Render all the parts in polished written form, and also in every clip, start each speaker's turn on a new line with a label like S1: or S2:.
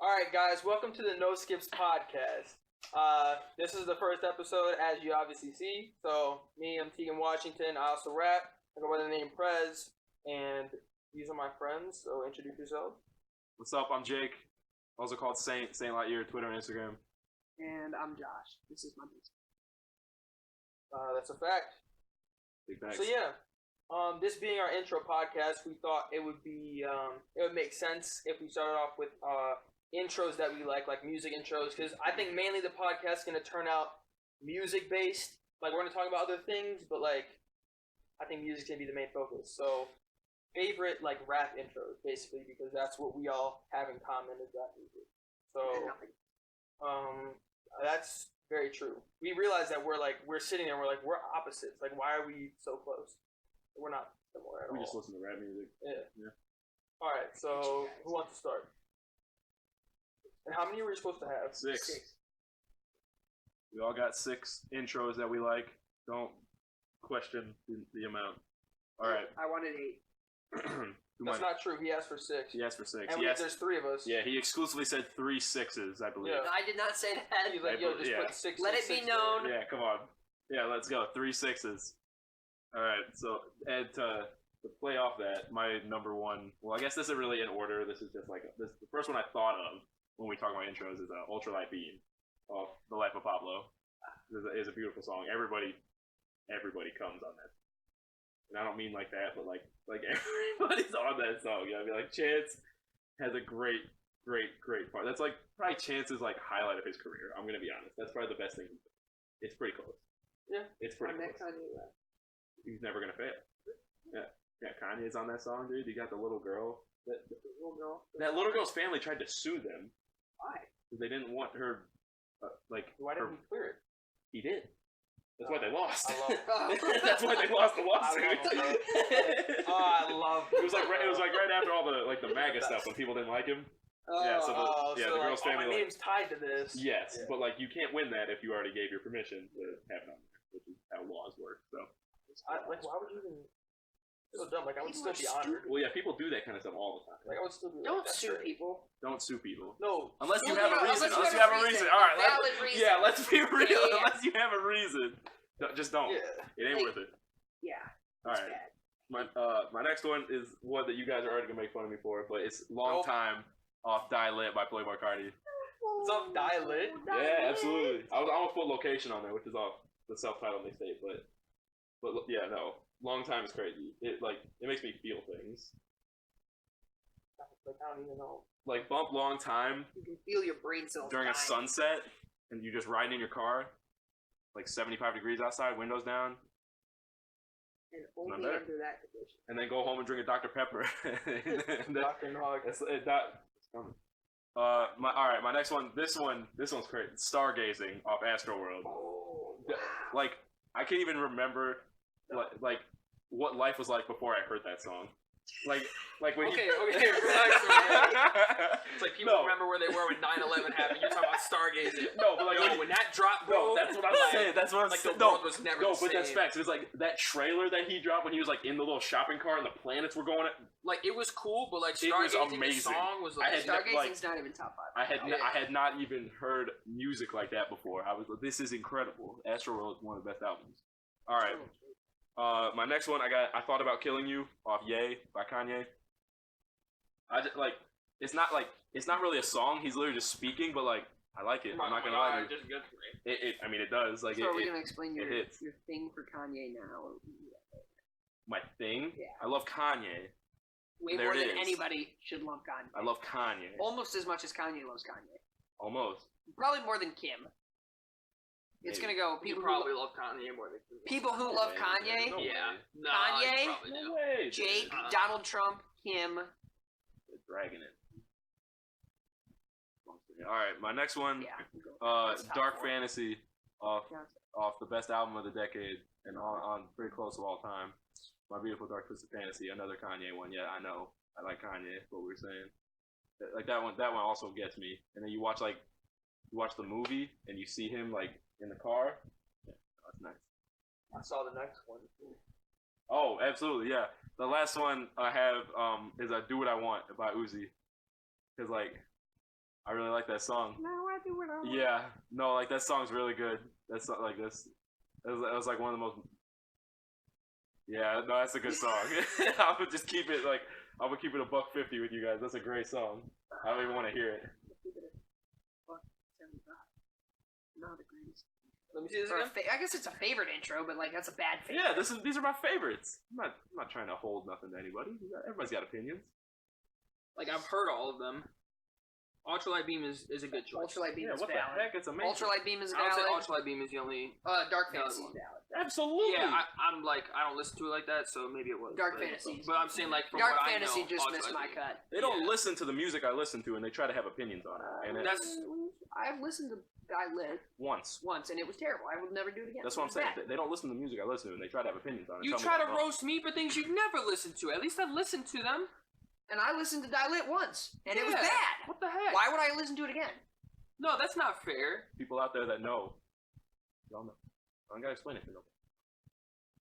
S1: Alright guys, welcome to the No Skips podcast. This is the first episode, as you obviously see. So, me, I'm Tegan Washington, I also rap. I go by the name Prez, and these are my friends, so introduce yourself.
S2: What's up? I'm Jake, also called Saint Lightyear, Twitter and Instagram.
S3: And I'm Josh. This is my business.
S1: That's a fact.
S2: Big thanks.
S1: So yeah, this being our intro podcast, we thought it would make sense if we started off with intros that we like music intros, because I think mainly the podcast is going to turn out music based. Like, we're going to talk about other things, but I think music's going to be the main focus. So favorite rap intros, basically, because that's what we all have in common is rap music. So that's very true. We realize that we're sitting there and we're opposites. Why are we so close? We're not similar at all.
S2: We just listen to rap music.
S1: Yeah. All right, so who wants to start? And how many were you supposed to have?
S2: Six. We all got 6 intros that we like. Don't question the amount. All right.
S3: I wanted 8.
S1: That's not true. He asked for 6.
S2: He asked for 6.
S1: And there's 3 of us.
S2: Yeah, he exclusively said 3 6s, I believe.
S1: Yeah.
S3: No, I did not say that.
S1: He's like, yo, just put 6.
S3: Let it be known.
S2: Yeah, come on. Yeah, let's go. 3 6s. All right. So, and to play off that, my number one. Well, I guess this isn't really in order. This is just the first one I thought of when we talk about intros is Ultralight Beam of The Life of Pablo. It's a beautiful song. Everybody comes on that. And I don't mean like that, but like everybody's on that song. You know, I mean, Chance has a great part. That's probably Chance's highlight of his career. I'm gonna be honest. That's probably the best thing he's done. It's pretty close.
S1: Yeah,
S2: it's pretty close. He's never gonna fail. Yeah, Kanye's on that song, dude. You got the little girl. That little girl's family tried to sue them.
S3: Why?
S2: Because they didn't want her.
S1: Why didn't he clear it?
S2: He did. That's why they lost.
S1: That's
S2: why they lost the lawsuit.
S1: I love.
S2: It was right after all the MAGA stuff when people didn't like him. The girl's family.
S1: My name's tied to this.
S2: Yes, but you can't win that if you already gave your permission to have it on there, which is how laws work. So,
S1: why would you even? So dumb. I would still be honored.
S2: Well, yeah, people do that kind of stuff all the time.
S1: I would still be.
S3: Don't sue people.
S2: Don't sue people.
S1: No,
S2: unless you have a reason. Unless you have a reason. All right. Yeah, let's be real. Yeah. Unless you have a reason, just don't.
S1: Yeah.
S2: It ain't worth it.
S3: Yeah.
S2: All right.
S3: Bad.
S2: My next one is one that you guys are already gonna make fun of me for, but it's Long Time off Die Lit by Playboi Carti.
S1: It's off Die Lit.
S2: Yeah, absolutely. I'm gonna put location on there, which is off the self-titled mixtape, but yeah, no. Long Time is crazy. It makes me feel things.
S1: I don't even know.
S2: Bump Long Time.
S3: You can feel your brain cells
S2: during
S3: dying.
S2: a sunset, and you just riding in your car, 75 degrees outside, windows down.
S3: And only under that condition.
S2: And then go home and drink a Dr. Pepper.
S1: Dr. Nog.
S2: It's coming. Alright, my next one. This one's crazy. Stargazing off Astroworld.
S3: Oh, wow.
S2: I can't even remember what life was like before I heard that song. When
S1: Okay, relax. It's people remember where they were when 9/11 happened. You're talking about stargazing.
S2: No, but
S1: when that dropped, bro.
S2: That's what I'm saying. That's what I'm saying.
S1: The world was never the same.
S2: But that's facts. It was that trailer that he dropped when he was in the little shopping cart and the planets were going.
S1: It was cool, but
S2: it was amazing.
S1: The song was
S3: Stargazing's not even top 5.
S2: I had not even heard music like that before. I was this is incredible. Astroworld is one of the best albums. All right. My next one, I thought about killing you off Ye by Kanye. I just it's not really a song. He's literally just speaking, but I like it. I'm not gonna lie to you. It does.
S3: So are we gonna explain your
S2: hits.
S3: your thing for Kanye now?
S2: My thing?
S3: Yeah.
S2: I love Kanye.
S3: Way more than anybody should love Kanye.
S2: I love Kanye.
S3: Almost as much as Kanye loves Kanye.
S2: Almost.
S3: Probably more than Kim. It's gonna go.
S1: People probably love Kanye more than Kim.
S3: People who love Kanye.
S2: No
S1: yeah. No,
S3: Kanye.
S2: No way.
S3: Jake, Donald Trump, Kim.
S2: They're dragging it. All right, my next one.
S3: Yeah.
S2: Dark Fantasy off the best album of the decade and on pretty close of all time. My Beautiful Dark Twisted Fantasy, another Kanye one. Yeah, I know. I like Kanye. What we were saying. That one also gets me. And then you watch the movie and you see him in the car. Yeah, that's nice.
S1: I saw the next one.
S2: Oh, absolutely, yeah. The last one I have is "Do What I Want" by Uzi, because I really like that song.
S3: Now I do what I want.
S2: Yeah, no, like that song's really good. That's not like this. That was like one of the most. Yeah, no, that's a good song. I would just keep it like I would keep it $1.50 with you guys. That's a great song. I don't even want to hear it.
S3: Not the greatest.
S1: Let me see this
S3: Or
S1: again.
S3: I guess it's a favorite intro, but like that's a bad favorite.
S2: Yeah, these are my favorites. I'm not trying to hold nothing to anybody. Everybody's got opinions.
S1: Like I've heard all of them. Ultralight Beam is a good choice.
S3: Ultralight Beam
S2: Yeah,
S3: is
S2: what
S3: valid.
S2: the heck? It's amazing.
S3: Ultralight Beam is
S1: I would say
S3: valid.
S1: Ultralight Beam is the only.
S3: Dark
S1: valid
S3: Fantasy is
S1: one.
S3: valid.
S2: Absolutely.
S1: Yeah, I'm like I don't listen to it like that, so maybe it was.
S3: Dark
S1: but,
S3: Fantasy.
S1: But I'm saying like from
S3: Dark
S1: what
S3: Fantasy
S1: I know,
S3: just missed
S1: Ultralight
S3: my
S1: Beam.
S3: cut.
S2: They don't
S1: Yeah.
S2: listen to the music I listen to, and they try to have opinions on it. And
S1: That's
S3: I've listened to I Lit
S2: once.
S3: once, and it was terrible. I would never do it again.
S2: That's what I'm
S3: It was
S2: saying.
S3: bad.
S2: They don't listen to the music I listen to, and they try to have opinions on it.
S1: you
S2: Tell me
S1: try to
S2: I'm wrong.
S1: roast me for things you've never listened to. At least I've listened to them.
S3: And I listened to Die Lit once, and it was
S1: Yeah.
S3: bad.
S1: What the heck?
S3: Why would I listen to it again?
S1: No, that's not fair.
S2: People out there that know, y'all know. I don't gotta explain it to nobody.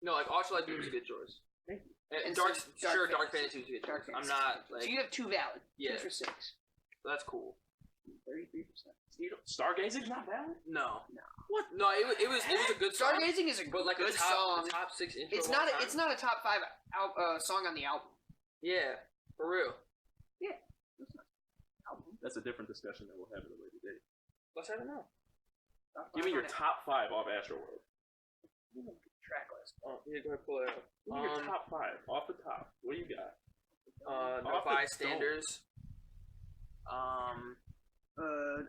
S1: No, like Ultralight Beam is a good choice.
S2: Thank
S1: you. And
S3: And
S1: Dark,
S3: so Dark
S1: sure, Dark
S3: Fantasy.
S1: Fantasy is a good
S3: Dark
S1: choice. I'm
S3: Fantasy.
S1: not like
S3: So you have two valid.
S1: Yeah.
S3: 2 for 6.
S1: that's cool.
S3: 33%.
S2: Stargazing's not valid?
S1: No,
S3: No.
S1: What? No, it was a good song.
S3: Stargazing is a
S1: But like
S3: good
S1: a top,
S3: song.
S1: the top 6 intro.
S3: It's
S1: of all
S3: not.
S1: time.
S3: It's not a top 5 song on the album.
S1: Yeah, for real.
S2: That's a different discussion that we'll have at a later date.
S1: Let's have it now.
S2: Give me your top 5 off Astroworld.
S3: track list.
S1: Oh, yeah, go ahead, pull it up.
S2: Give me your top 5 off the top. What do you got?
S1: No
S2: Off the
S1: Bystanders.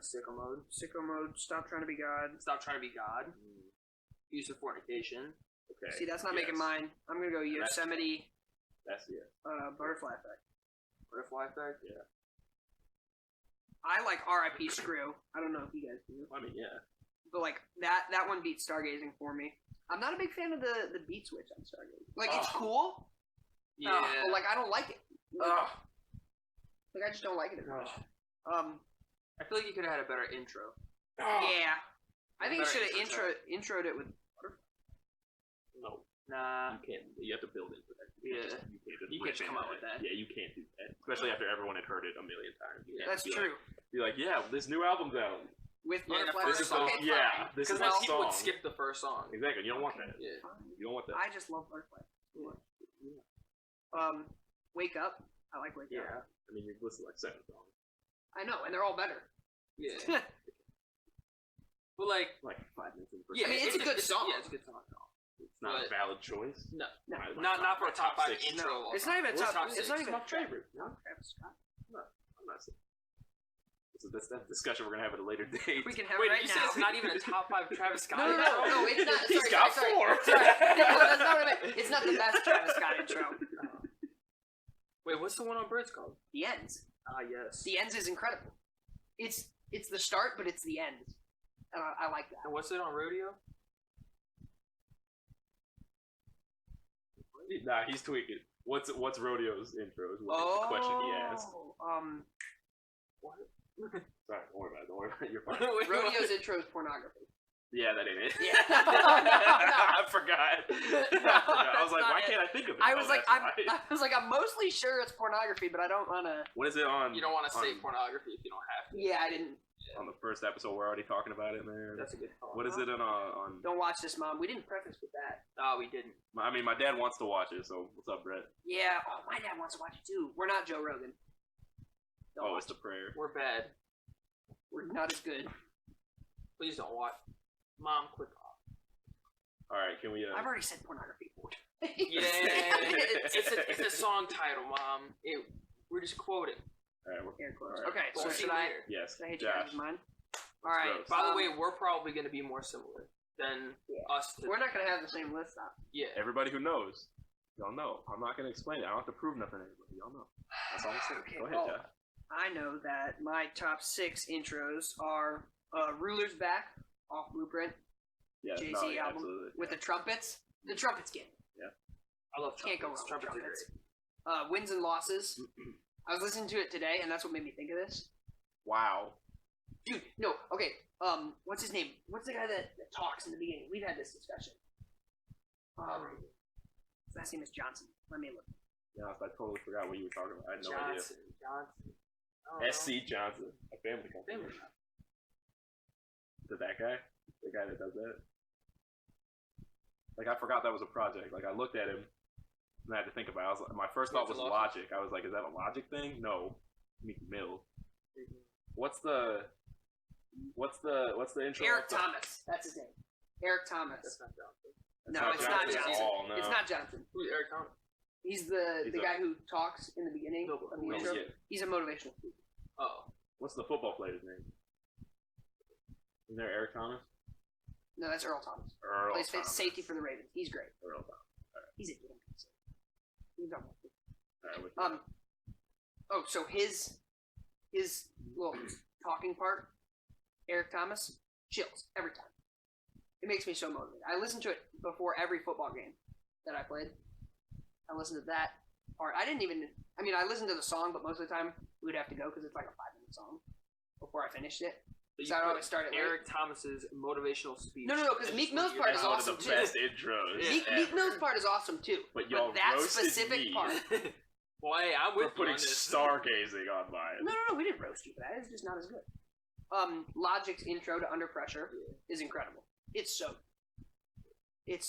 S1: Sicko Mode.
S3: Sicko Mode. Stop trying to be God.
S1: Stop Trying to Be God. Use of Fornication.
S2: Okay.
S3: See, that's not
S2: yes.
S3: making mine. I'm gonna go Yosemite.
S2: That's it.
S3: Butterfly Effect.
S1: Butterfly Effect.
S2: Yeah.
S3: I like R.I.P. Screw. I don't know if you guys do,
S2: I mean, yeah.
S3: but like that one beats Stargazing for me. I'm not a big fan of the beat switch on Stargazing. Like it's cool.
S1: Yeah.
S3: But like I don't like it.
S1: Ugh.
S3: Like I just don't like it as much.
S1: I feel like you could have had a better intro.
S3: Yeah. I think you
S1: Better
S3: should have
S1: intro
S3: introed it with.
S2: No.
S1: Nah.
S2: You can't. You have to build into that.
S1: Yeah.
S2: You can't just
S1: You can't
S2: rip
S1: come
S2: into
S1: out with that.
S2: Yeah, you can't do that. Especially after everyone had heard it a million times. You can't
S3: That's
S2: be
S3: true.
S2: Be like, yeah, this new album's out.
S3: With
S1: Yeah, the
S3: Butterfly
S1: first
S3: Effect.
S1: song.
S3: Okay,
S2: Yeah,
S3: fine.
S2: this
S1: Because
S2: is my
S1: then people
S2: song.
S1: would skip the first song.
S2: Exactly. You don't want that.
S1: Yeah.
S2: You don't want that.
S3: I just love Butterfly. Wake Up. I like Wake Up.
S1: Yeah.
S2: I mean, you've listened to like 7 songs.
S3: I know, and they're all better.
S1: Yeah. But like,
S2: Like 5 minutes in the first
S1: yeah,
S3: I mean, it's a good song.
S1: Yeah, it's a good song.
S2: It's not a
S1: but-
S2: valid choice.
S1: No,
S3: No.
S1: not for a top 5
S2: 6.
S1: intro. of all
S3: It's
S1: time.
S3: not even a
S1: What's
S3: top.
S1: six?
S3: It's not even
S2: my favorite.
S3: No, Travis Scott.
S2: I'm not saying. That's that discussion we're gonna have at a later date.
S3: We can have
S1: Wait,
S3: it right
S1: you
S3: now.
S1: said it's not even a top 5 Travis Scott?
S3: No, it's not.
S2: He's got 4.
S3: Sorry. No, that's not what I meant. It's not the best Travis Scott intro.
S1: Wait, what's the one on Birds called?
S3: The Ends.
S1: Ah, yes.
S3: The Ends is incredible. It's the start, but it's the end. I like that.
S1: And what's it on Rodeo?
S2: Nah, he's tweaking. What's Rodeo's intro? Is what the question he asked.
S1: What?
S2: Sorry, don't worry about it. Don't worry about it. You're fine.
S3: Rodeo's intro is pornography.
S2: Yeah, that ain't it.
S3: Yeah.
S2: I forgot. I was like,
S3: not
S2: why
S3: it.
S2: can't I think of it?
S3: I was like,
S2: that's why.
S3: I'm mostly sure it's pornography, but I don't want to.
S2: What is it on?
S1: You don't want to say
S2: on-
S1: pornography if you don't have to.
S3: Yeah, I didn't.
S2: On the first episode, we're already talking about it, man.
S1: That's a good call.
S2: What is it on?
S3: Don't watch this, Mom. We didn't preface with that.
S1: Oh, we didn't.
S2: I mean, my dad wants to watch it, so what's up, Brett?
S3: Yeah. Oh, my dad wants to watch it too. We're not Joe Rogan. Don't
S2: Oh,
S3: watch
S2: it's the prayer.
S1: We're bad.
S3: We're not as good.
S1: Please don't watch. Mom, click off.
S2: All right, can we?
S3: I've already said pornography.
S1: Yeah, it's a song title, Mom. We're just quoting.
S2: All right,
S3: Air quotes.
S2: All right.
S3: Okay, so
S1: We'll see
S3: should I?
S1: later.
S2: Yes,
S3: Should I hit you
S2: Josh.
S3: guys' mine? All right.
S2: gross.
S1: By the way, we're probably going to be more similar than us.
S3: We're not gonna have the same list up.
S1: Yeah.
S2: Everybody who knows, y'all know. I'm not gonna explain it. I don't have to prove nothing to anybody. Y'all know. That's all I'm saying.
S3: Okay,
S2: Go ahead,
S3: well,
S2: Josh.
S3: I know that my top 6 intros are Ruler's Back off Blueprint,
S2: Yeah,
S3: Jay-Z
S2: no, yeah,
S3: album
S2: absolutely.
S3: with the trumpets. The trumpets get me.
S1: I love
S3: Can't go wrong with
S1: Trumpets are
S3: trumpets.
S1: great.
S3: Wins and Losses. I was listening to it today, and that's what made me think of this.
S2: Wow.
S3: Dude, no, okay. What's his name? What's the guy that talks in the beginning? We've had this discussion. His last name is Johnson. Let me look.
S2: Yeah, I totally forgot what you were talking about. I had no idea.
S1: Johnson.
S2: SC Johnson, a family company. Is it that guy? The guy that does that? Like, I forgot that was a project. Like, I looked at him and I had to think about it. I was like, my first thought was Logic. I was like, is that a Logic thing? No. Meek Mill. What's the intro?
S3: Eric Thomas. That's his name. Eric Thomas.
S1: That's not Johnson.
S3: It's not Johnson.
S2: No.
S3: It's not Johnson.
S1: Who's Eric Thomas?
S3: He's the guy who talks in the beginning of the intro.
S2: Yeah.
S3: He's a motivational speaker.
S1: Oh.
S2: What's the football player's name? Is there Eric Thomas?
S3: No, that's Earl Thomas.
S2: Earl
S3: Plays
S2: Thomas.
S3: safety for the Ravens. He's great.
S2: Earl Thomas.
S3: He's a damn good safety. He's not
S2: All right,
S3: Oh, so his little talking part, Eric Thomas, chills every time. It makes me so motivated. I listen to it before every football game that I played. I listened to that part. I listened to the song, but most of the time we would have to go because it's like a 5-minute song before I finished it. So I'd always start at
S1: Eric Thomas's motivational speech.
S3: No, because Meek Mill's part is awesome too.
S2: That's one of the best intros.
S3: Meek Mill's part is awesome too.
S2: But y'all
S3: that
S2: roasted
S3: specific
S2: me
S3: part.
S1: Well, hey, I'm with
S2: for
S1: you
S2: putting
S1: on this.
S2: stargazing on mine.
S3: No, we didn't roast you for that. It's just not as good. Logic's intro to Under Pressure is incredible. It's so good.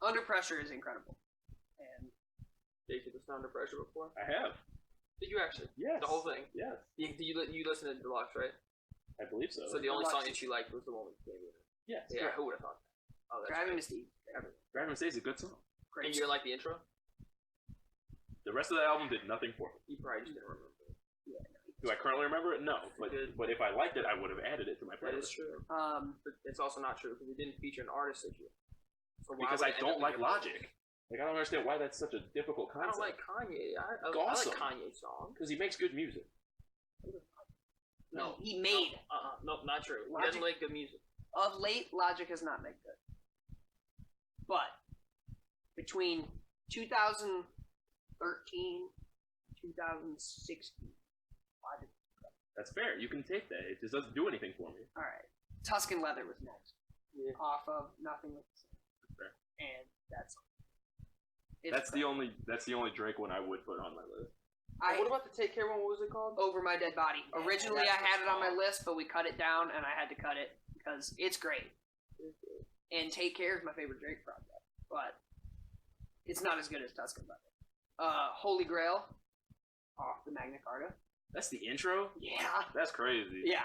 S3: Under Pressure is incredible. And
S1: Did you listen to Under Pressure before?
S2: I have.
S1: Did you actually?
S2: Yes.
S1: The whole thing?
S2: Yes.
S1: You listen to Deluxe, right?
S2: I believe so.
S1: So the only
S3: Deluxe
S1: song that you liked was the one with David.
S2: Yes.
S1: Yeah, who would have thought that? Oh, that's
S3: Driving
S1: great.
S3: Mystique.
S2: Driving Mystique is a good song.
S3: Great.
S1: And you like the intro?
S2: The rest of the album did nothing for me.
S1: You probably just didn't remember.
S2: Do I currently remember it? No. But if I liked it, I would have added it to my
S1: That is
S2: playlist.
S1: true. But it's also not true because it didn't feature an artist that you. So why
S2: Because
S1: would
S2: I
S1: it end
S2: don't
S1: up
S2: like
S1: in your
S2: Logic. Like, I don't understand why that's such a difficult
S1: playlist? I
S2: concept.
S1: don't like Kanye. I
S2: Awesome.
S1: like Kanye songs.
S2: Because he makes good music.
S1: No,
S3: He made.
S1: No, not true. He
S3: Logic-
S1: doesn't make good music.
S3: Of late, Logic has not made good. But between 2013 2016, Logic.
S2: That's fair. You can take that. It just doesn't do anything for me.
S3: All right. Tuscan Leather was next.
S1: Yeah.
S3: Off of Nothing With the Same.
S2: Fair.
S3: And that's
S2: That's the only Drake one I would put on my list.
S1: What about the Take Care one? What was it called?
S3: Over My Dead Body.
S1: Yeah,
S3: Originally,
S1: that's
S3: I had it on my
S1: the song.
S3: list, but we cut it down, and I had to cut it because it's great. And Take Care is my favorite Drake project, but it's not as good as Tuscan Leather. Holy Grail, off the Magna Carta.
S2: That's the intro?
S3: Yeah.
S2: That's crazy.
S3: Yeah.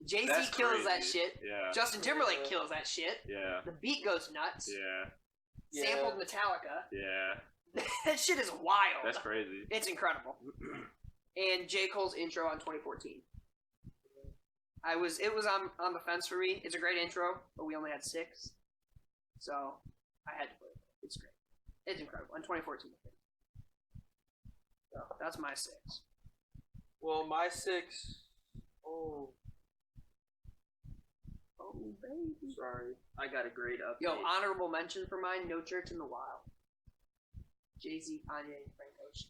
S3: Jay-Z
S2: That's
S3: kills that
S2: crazy.
S3: shit.
S2: Yeah.
S3: Justin Timberlake kills that shit.
S2: Yeah.
S3: The beat goes nuts.
S2: Yeah.
S3: Sampled Metallica.
S2: Yeah.
S3: That shit is wild.
S2: That's crazy.
S3: It's incredible. And J. Cole's intro on 2014. It was on the fence for me. It's a great intro, but we only had 6. So I had to play it. It's great. It's incredible. In 2014. So that's my 6.
S1: Well, my 6. Oh,
S3: baby.
S1: sorry. I got a great update.
S3: Yo, honorable mention for mine, No Church in the Wild. Jay-Z, Kanye, and Frank Ocean.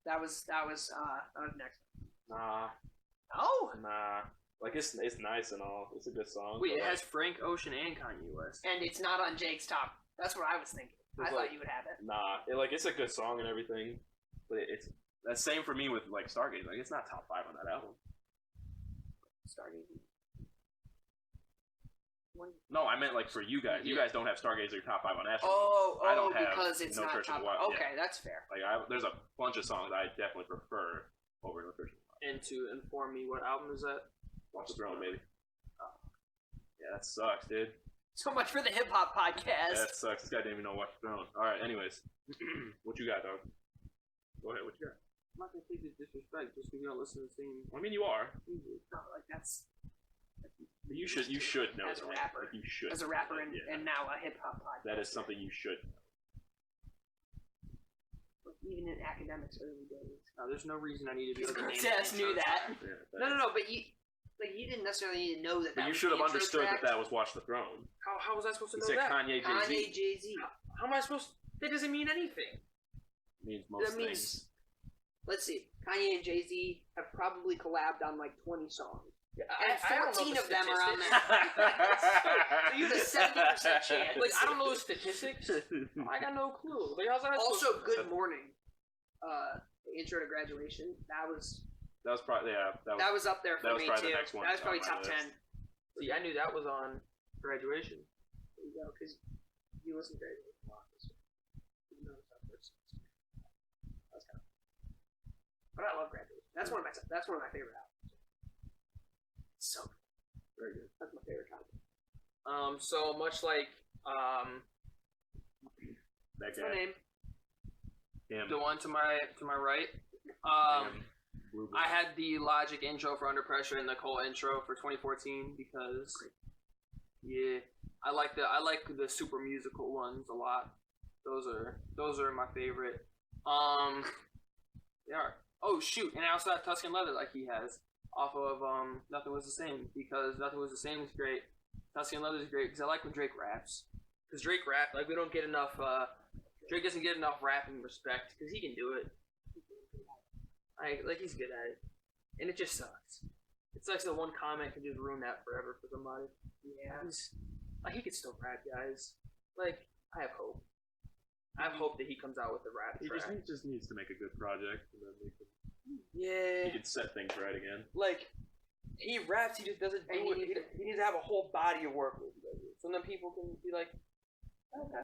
S3: That was next.
S2: Nah.
S3: Oh!
S2: Nah. Like, it's nice and all. It's a good song.
S1: Wait,
S2: but,
S1: it
S2: like,
S1: has Frank Ocean and Kanye West.
S3: And it's not on Jake's top. That's what I was thinking. I
S2: It's
S3: thought
S2: like-
S3: you would have it.
S2: Nah. It's a good song and everything. But it's that's same for me with, like, Stargate. Like, it's not top 5 on that album.
S3: Stargate.
S2: No, I meant, like, for you guys. You
S1: Yeah.
S2: guys don't have Stargazer top 5 on Astro.
S3: Oh,
S2: I don't have
S3: because it's
S2: No
S3: not
S2: Church in
S3: top.
S2: the Wild.
S3: Okay, that's fair.
S2: Like, there's a bunch of songs I definitely prefer over No Church in the Wild.
S1: And to inform me, what album is that?
S2: Watch the Throne, baby. Yeah, that sucks, dude.
S3: So much for the hip hop podcast.
S2: That sucks. This guy didn't even know Watch the Throne. Alright, anyways. What you got, dog? Go ahead, what you got?
S1: I'm not gonna take this disrespect just because you don't listen to the same
S2: I mean, you are.
S1: music.
S3: No, like that's
S2: You should know
S3: As a
S2: that.
S3: rapper.
S2: Like, you should.
S3: as a rapper and,
S2: Yeah.
S3: and now a hip hop podcast.
S2: That is something you should know.
S3: Even in academics early days.
S1: No, there's no reason I need to know the name. of
S3: Cortez
S1: the
S3: knew
S1: intro
S3: that.
S1: track.
S2: Yeah,
S3: No, but you didn't necessarily need to know that.
S2: But
S3: That
S2: you
S3: was
S2: should
S3: the
S2: have
S3: intro
S2: understood
S3: track.
S2: that was Watch the Throne.
S1: How was I supposed to
S2: He
S1: know
S2: said
S1: that?
S2: Kanye,
S3: Kanye,
S2: Jay-Z.
S3: Jay-Z.
S1: How am I supposed? That doesn't mean anything.
S2: Means most
S3: That means-
S2: things.
S3: Let's see. Kanye and Jay-Z have probably collabed on like 20 songs.
S1: Yeah,
S3: And
S1: I don't know
S3: 14
S1: the
S3: of them are on
S1: statistics.
S3: there. So you have a 70% chance.
S1: Like I don't know the statistics. I got no clue. Like how's that?
S3: Also,
S1: supposed to-
S3: Good Morning the intro to Graduation. That was
S2: probably
S3: that was up there for
S2: that was
S3: me
S2: probably
S3: too.
S2: the next one
S3: That was
S2: on
S3: probably
S2: my
S3: top
S2: list.
S3: 10.
S1: See, I knew that was on Graduation.
S3: There you go, because you listen to Graduation a lot. You know it's not first. That's kind of. But I love Graduation. That's one of my favorite albums. So good.
S2: Very good.
S3: That's my favorite album.
S1: So much like
S2: That
S3: What's my
S2: guy.
S3: name?
S2: Him.
S1: the one to my right.
S2: Him. Blue
S1: I had the Logic intro for Under Pressure and the Cole intro for 2014 because I like the super musical ones a lot. Those are my favorite. They are. Oh shoot! And I also have Tuscan Leather like he has off of Nothing Was the Same because Nothing Was the Same is great. Tuscan Leather is great because I like when Drake raps. Because Drake rap like we don't get enough. Drake doesn't get enough rapping respect because he can do it. Like he's good at it, and it just sucks. It sucks that one comment can just ruin that forever for somebody.
S3: Yeah.
S1: Like he could still rap, guys. Like I have hope. I have hope that he comes out with a rap
S2: He
S1: track.
S2: just needs to make a good project and then
S1: Yeah.
S2: he can set things right again.
S1: Like he raps, he just doesn't do
S3: And
S1: it. He needs to have a whole body of work with it, so then people can be like,
S3: Okay.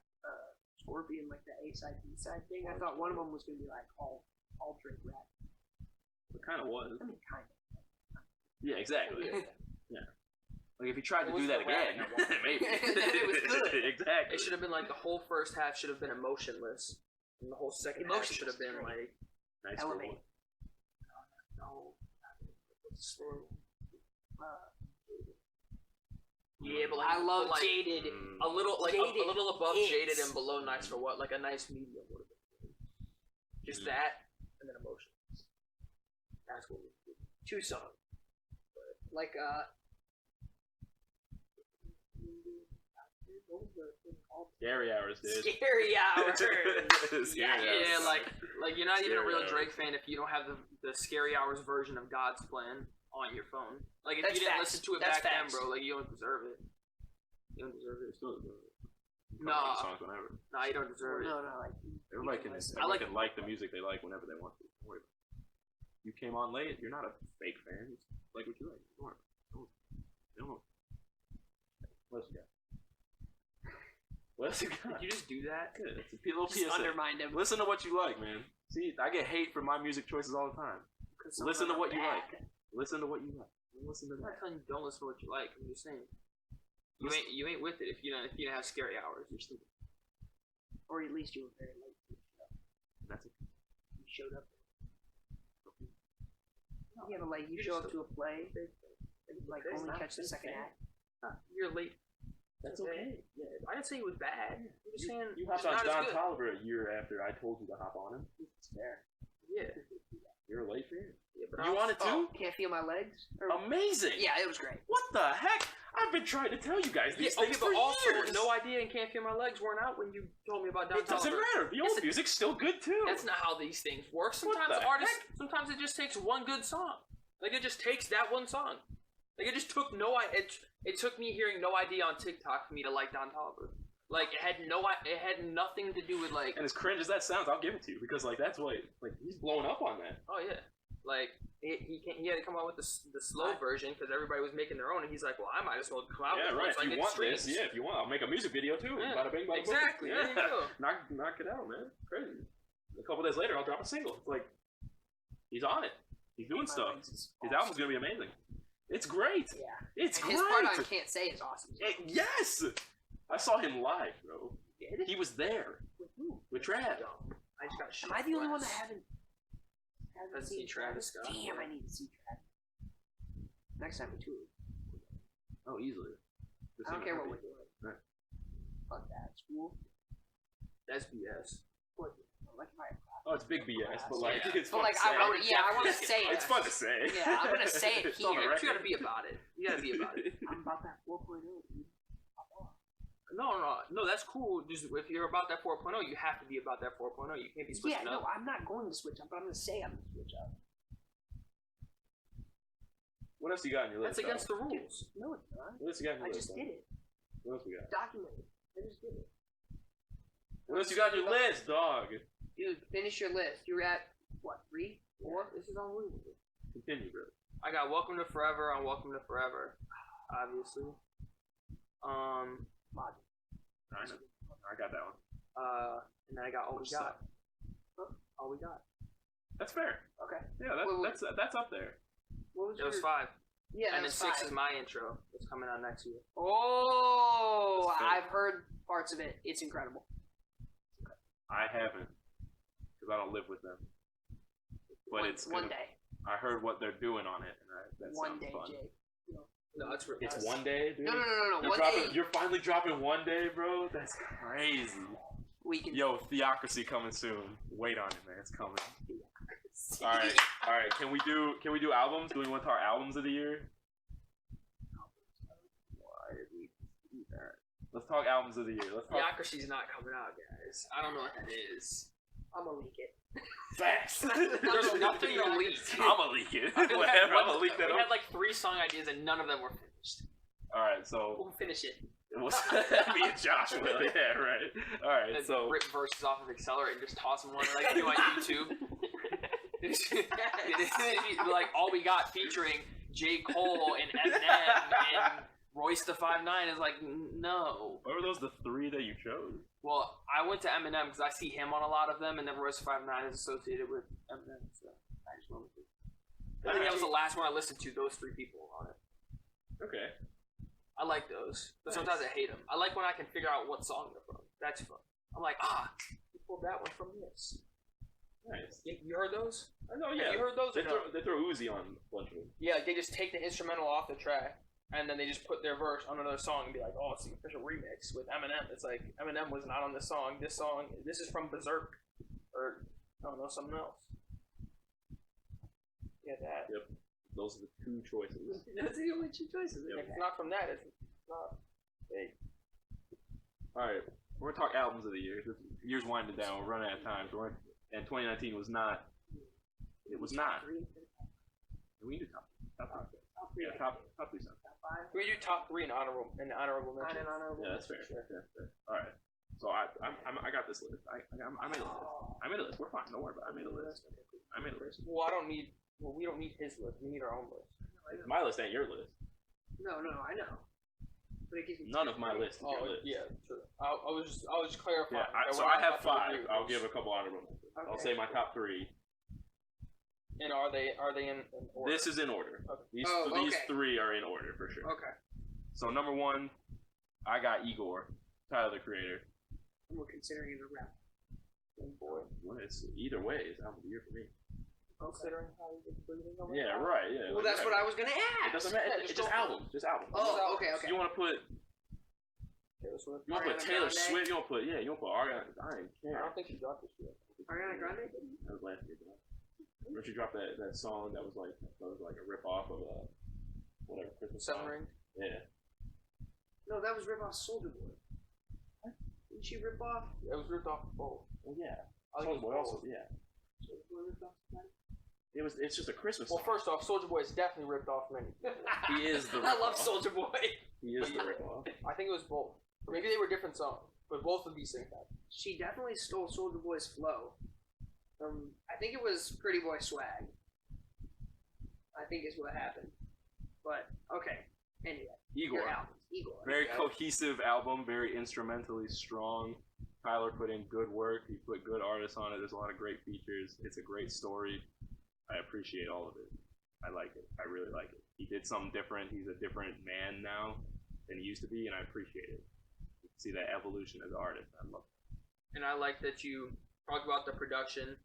S3: Scorpion, like the A side, B side thing. I thought one of them was gonna be like all Drake rap.
S2: It kind of was.
S3: I mean, kind of.
S2: Yeah, exactly.
S1: yeah.
S2: Like if he tried to
S1: It was
S2: do that
S1: the
S2: again,
S1: rapping
S2: maybe.
S1: Then it was good.
S2: Exactly.
S1: It should have been like the whole first half should have been emotionless, and the whole second half should have been like
S2: Nice
S3: Elevate.
S1: no. Yeah, but like
S3: I love
S1: like,
S3: Jaded.
S1: a little like
S3: Jaded
S1: a little above
S3: hits.
S1: Jaded and below Nice for What, like a nice medium would have been. Just that and then emotionless. That's what we do. 2 songs.
S3: Like
S2: Scary hours, dude.
S3: Scary Hours.
S2: Scary hours.
S1: Yeah, like you're not even a
S2: Scary
S1: real
S2: Hours.
S1: Drake fan if you don't have the Scary Hours version of God's Plan on your phone. Like if
S3: That's
S1: you didn't
S3: facts.
S1: listen to it
S3: That's
S1: back
S3: facts.
S1: then, bro, like you don't deserve it. You don't deserve it.
S2: Still doing it.
S1: Nah.
S2: Songs whenever.
S1: Nah, you don't deserve it.
S3: No, like
S2: Everybody can like the music they like whenever they want to. Don't worry about it. You came on late. You're not a fake fan. Just like what you like. Don't worry. Don't. What else you got? What else you got?
S1: Did you just do that?
S2: Good. It's a little
S3: just
S2: PSA.
S3: undermined him.
S2: Listen to what you like, man. See, I get hate for my music choices all the time. Listen to what you like. Listen to what you like. Listen to
S1: I'm not
S2: that.
S1: telling you don't listen to what you like. I'm just saying you ain't with it if you don't have Scary Hours. You're stupid.
S3: Or at least you were very late.
S2: That's it.
S3: You showed up. Yeah, but like you show up to a play, like
S1: It's
S3: only
S1: not
S3: catch the
S1: big
S3: second
S1: fan.
S3: act.
S1: You're late.
S2: That's okay.
S1: Yeah, I didn't say it was bad. I'm just saying
S2: You
S1: it's
S2: hopped on
S1: not as
S2: Don
S1: good.
S2: Toliver a year after I told you to hop on him.
S3: It's fair.
S1: Yeah.
S2: You're a late fan.
S1: Yeah, but
S2: You wanted to?
S3: Can't feel my legs. Or,
S2: Amazing.
S3: yeah, it was great.
S2: What the heck? I've been trying to tell you guys
S1: Yeah,
S2: these
S1: okay,
S2: things
S1: but
S2: for
S1: also
S2: years.
S1: No Idea and Can't Feel My Legs weren't out when you told me about Don
S2: It doesn't
S1: Toliver.
S2: matter. The old music's still good too.
S1: That's not how these things work. Sometimes
S2: the
S1: artists,
S2: heck?
S1: sometimes it just takes one good song. Like it just takes that one song. Like it just took it took me hearing No Idea on TikTok for me to like Don Toliver. Like it had nothing to do with like.
S2: And as cringe as that sounds, I'll give it to you because like that's what he's blowing up on that.
S1: Oh yeah, like he had to come out with the slow version because everybody was making their own, and he's like, well, I might as well come out
S2: Yeah,
S1: with
S2: right.
S1: one so I
S2: If you
S1: get
S2: want
S1: streams.
S2: this, yeah. If you want, I'll make a music video too.
S1: Yeah,
S2: Bada bing, bada boom.
S1: exactly. There you go.
S2: knock it out, man. Crazy. A couple days later, I'll drop a single. It's like he's on it. He's doing stuff. His album's gonna be amazing. It's great.
S3: Yeah.
S2: It's
S3: And
S2: great.
S3: his part on Can't Say is awesome.
S2: Yes. I saw him live, bro. He was there
S3: With who?
S2: with Trav.
S1: I just got shit.
S3: Am I the only one that
S1: glass.
S3: haven't
S1: seen Travis Scott?
S3: Damn, I need to see Travis. Next time we tour.
S2: Oh, easily.
S3: I don't care what we're doing.
S2: Right.
S3: Fuck that. School.
S1: That's BS.
S3: What? Like if I
S2: Oh, it's big BS, but like
S1: Yeah.
S2: it's
S3: But
S2: fun
S3: like
S2: to say.
S3: I want to say it.
S2: It's fun to say.
S3: Yeah, I'm gonna say it
S2: It's on the
S3: here.
S1: You gotta
S2: record.
S1: be about it. You gotta be about it.
S3: I'm about that 4.0, dude.
S1: No, that's cool. Just if you're about that 4.0, you have to be about that 4.0. You can't be switching
S3: Yeah, no,
S1: up.
S3: I'm not going to switch up, but I'm gonna say I'm gonna switch up.
S2: What else you got on your list?
S1: That's against the rules.
S3: No, it's not.
S2: What else you got on
S3: I
S2: your
S3: just
S2: list?
S3: did it.
S2: What else we got?
S3: Documented. I just did it.
S2: What else you got on your list, dog?
S3: Dude, finish your list. You're at, what, 3? 4?
S1: This is unbelievable.
S2: Continue, brother.
S1: I got Welcome to Forever on Welcome to Forever, obviously.
S2: I got that one.
S1: And then I got All We Got. All We Got.
S2: That's fair.
S3: Okay.
S2: Yeah, that's up there.
S3: What was
S1: It was 5.
S3: Yeah,
S1: and then 6
S3: 5.
S1: is my intro. It's coming out next year.
S3: Oh, I've heard parts of it. It's incredible.
S2: I haven't, because I don't live with them. But it's
S3: one day.
S2: I heard what they're doing on it, and that
S3: One
S2: sounds
S3: day,
S2: fun.
S3: Jake.
S1: No, it's
S2: It's one day, dude.
S3: No.
S2: You're,
S3: One
S2: dropping,
S3: day.
S2: you're finally dropping one day, bro. That's crazy.
S3: We can.
S2: Yo, Theocracy coming soon. Wait on it, man. It's coming. All right. Can we do albums? Do we want our albums of the year? Why did we do that? Let's talk albums of the year. Let's talk.
S1: Theocracy's not coming out, guys. I don't know what that is.
S3: I'm gonna leak it.
S2: Facts.
S1: There's nothing to leak.
S2: I'ma leak it.
S1: I feel
S2: Whatever.
S1: like
S2: I'ma leak that
S1: we
S2: up.
S1: had like 3 song ideas and none of them were finished.
S2: All right. So
S1: We'll finish it.
S2: me and Josh will. Yeah. Right. All right.
S1: And
S2: So
S1: rip verses off of Accelerate and just toss them one like I do on YouTube. Like All We Got featuring J. Cole and Eminem and Royce the 5'9" is like, no.
S2: what were those the 3 that you chose?
S1: Well, I went to Eminem because I see him on a lot of them, and then Royce the 5'9" is associated with Eminem, so I just went with it. I think that was the last one I listened to, those 3 people on it.
S2: Okay.
S1: I like those, but
S2: Nice.
S1: sometimes I hate them. I like when I can figure out what song they're from. That's fun. I'm like, you pulled that one from this.
S2: Nice.
S1: You heard those?
S2: I know.
S1: Have
S2: Yeah.
S1: you heard those?
S2: They
S1: Or no?
S2: throw Uzi on a bunch of them.
S1: Yeah, they just take the instrumental off the track, and then they just put their verse on another song and be like, oh, it's the official remix with Eminem. It's like, Eminem was not on this song. This is from Berserk. Or, I don't know, something else. Yeah, that.
S2: Yep. Those are the 2 choices.
S1: That's the only 2 choices.
S2: Yep.
S1: If it's not from that, it's not. Hey.
S2: Alright, we're gonna talk albums of the year. This year's winding down, we're running out of time. And 2019 was not. It was not. We do top 3. Yeah, top 3 songs.
S1: Can we do top 3 and honorable mention?
S2: Yeah, that's fair. Sure. Alright. So I got this list. I made a list. I made a list. We're fine. Don't worry about it. I made a list.
S1: Well, we don't need his list. We need our own list.
S2: My list ain't your list.
S3: No, I know. But it gives me
S2: None of my list is your list.
S1: Yeah, true. I was just clarifying.
S2: Yeah, so I have 5. I'll give a couple honorable mentions.
S3: Okay.
S2: I'll say my top 3.
S1: And are they in order?
S2: This is in order.
S1: Okay.
S2: These
S3: okay.
S2: 3 are in order for sure.
S3: Okay.
S2: So number 1, I got Igor, Tyler the Creator.
S3: And we're considering it a rap.
S1: Boy.
S2: Well, it's either way, it's album of the year for me.
S1: Considering how he's breathing over
S2: Yeah, right. Yeah.
S3: Well, that's what I was gonna ask.
S2: It doesn't matter. It's just albums. Just albums.
S3: Oh, okay.
S2: You want to put
S1: Taylor Swift.
S2: You want to put
S3: Ariana
S2: Taylor
S3: Grande?
S2: Swift? You want to put Ariana? I ain't
S1: I
S2: care.
S1: don't think she dropped this yet.
S3: Ariana Grande?
S2: That was last year, bro. When she dropped that song that was like a rip off of whatever Christmas
S1: Seven
S2: song.
S1: Rings.
S2: Yeah.
S3: No, that was rip off Soulja Boy. Didn't she rip off?
S1: It was ripped off of both.
S2: Well, yeah.
S1: I think it was
S2: Soulja Boy also.
S1: both.
S2: Yeah.
S3: Soulja Boy ripped off somebody?
S2: It's just a Christmas
S1: Well,
S2: song.
S1: first off, Soulja Boy is definitely ripped off many.
S2: He is the
S3: I love
S2: rip-off.
S3: Soulja Boy.
S2: He is the rip off.
S1: I think it was both. Or maybe they were different songs, but both of these things happened.
S3: She definitely stole Soulja Boy's flow. I think it was Pretty Boy Swag. I think is what happened. But okay. Anyway,
S2: Igor.
S3: your albums. Igor.
S2: Very
S1: Okay.
S2: cohesive album, very instrumentally strong. Tyler put in good work. He put good artists on it. There's a lot of great features. It's a great story. I appreciate all of it. I like it. I really like it. He did something different. He's a different man now than he used to be, and I appreciate it. You can see that evolution as an artist. I love it.
S1: And I like that you talked about the production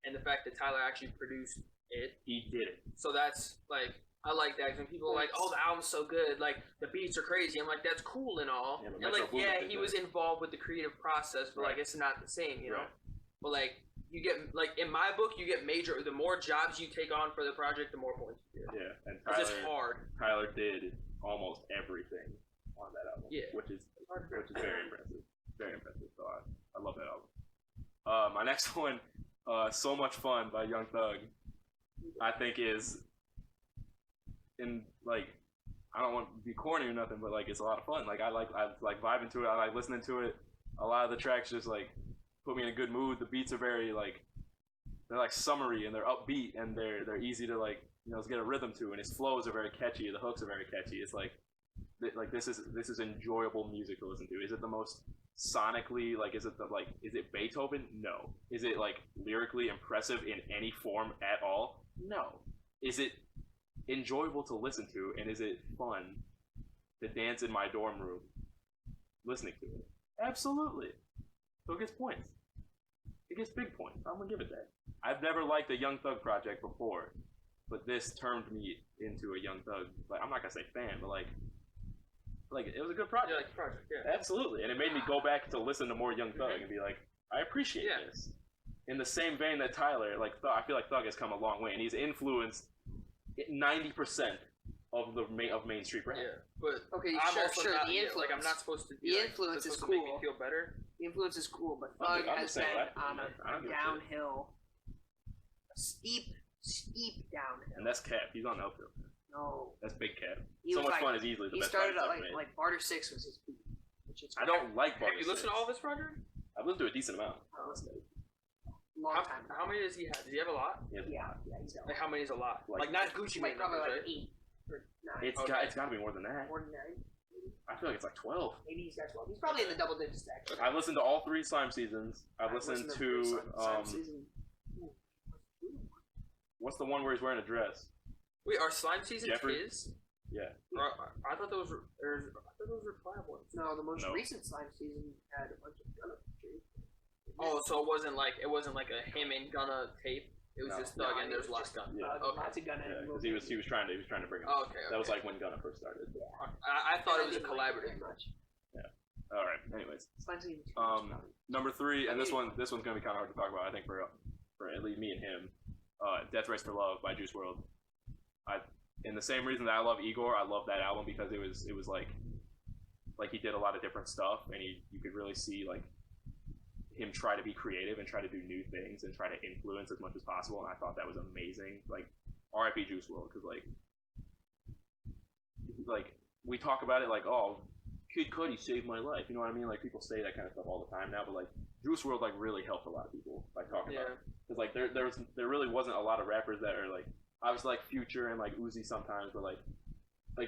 S1: and the fact that Tyler actually produced it.
S2: He did it.
S1: So that's like, I like that. 'Cause when people are like, "Oh, the album's so good," like the beats are crazy. I'm like, that's cool and all.
S2: Yeah, but
S1: and
S2: Metro
S1: like,
S2: Boomin
S1: yeah,
S2: did
S1: he
S2: that.
S1: was involved with the creative process, but like,
S2: Right.
S1: it's not the same, you know.
S2: Right.
S1: But like, you get like in my book, you get major. The more jobs you take on for the project, the more points you get.
S2: Yeah, and
S1: It's just hard.
S2: Tyler did almost everything on that album.
S1: Yeah.
S2: Which is very impressive. Very impressive. So I love that album. My next one, So Much Fun by Young Thug, I think is in like, I don't want to be corny or nothing, but like it's a lot of fun. Like I like vibing to it. I like listening to it. A lot of the tracks just like put me in a good mood. The beats are very like they're like summery and they're upbeat and they're easy to like get a rhythm to, and his flows are very catchy. The hooks are very catchy. It's like this is enjoyable music to listen to. Is it the most sonically is it Beethoven? No. Is it like lyrically impressive in any form at all? No. Is it enjoyable to listen to, and is it fun to dance in my dorm room listening to it? Absolutely. So it gets points. It gets big points. I'm gonna give it that. I've never liked a Young Thug project before, but this turned me into a Young Thug. Like, I'm not gonna say fan, but like it was a good project.
S1: Yeah, like project, yeah.
S2: Absolutely, and it made me go back to listen to more Young Thug and be like, I appreciate this. In the same vein that Tyler, I feel like Thug has come a long way, and he's influenced 90% of mainstream rap.
S1: Yeah, but
S3: okay,
S1: I'm
S3: sure.
S1: not,
S3: The influence,
S1: I'm not supposed to.
S3: The influence is cool.
S1: Make me feel better.
S3: The influence is cool, but Thug has been on a downhill, a steep downhill.
S2: And that's Cap. He's on the uphill.
S3: No,
S2: that's big Cap.
S3: He
S2: So Much Fun is easily the best.
S3: He started out like Barter 6 was his peak.
S2: I don't like Barter 6.
S1: Have you listened to all of this, Roger?
S2: I've listened to a decent amount.
S3: Long time.
S1: How many does he have? Does he have a lot?
S3: Yeah, he's got.
S1: Like how many is a lot? Like not Gucci Mane,
S3: probably
S1: right?
S3: 8 or 9.
S2: It's got to be more than that.
S3: More than 9.
S2: I feel like it's like 12.
S3: Maybe he's got 12. He's probably in the double digits actually.
S2: I've listened to all 3 Slime seasons. I've listened to
S3: Slime season.
S2: what's the one where he's wearing a dress?
S1: Wait, are Slime seasons his?
S2: Yeah.
S1: I thought those were Five ones.
S3: No, the most recent Slime season had a bunch of Gunna features.
S1: Oh, so it wasn't like a him and Gunna tape. It was just Thug and there's lots of Gunna.
S2: Yeah.
S3: Lots of Gunna.
S2: Yeah, because he was trying to bring it.
S1: Oh, okay.
S2: That was like when Gunna first started.
S3: Yeah.
S1: I thought it was a collaborative.
S2: Yeah. All right. Anyways.
S3: Slime season 2.
S2: Number 3, and this one's gonna be kind of hard to talk about. I think for at least me and him. Death Race to Love by Juice WRLD. In the same reason that I love Igor, I love that album because it was like he did a lot of different stuff, and you could really see like him try to be creative and try to do new things and try to influence as much as possible, and I thought that was amazing. Like R.I.P. Juice WRLD, because like we talk about it like, oh, Kid Cudi saved my life, you know what I mean? Like people say that kind of stuff all the time now, but like Juice WRLD like really helped a lot of people by talking about it, because like there really wasn't a lot of rappers that are like obviously like Future and like Uzi sometimes, but like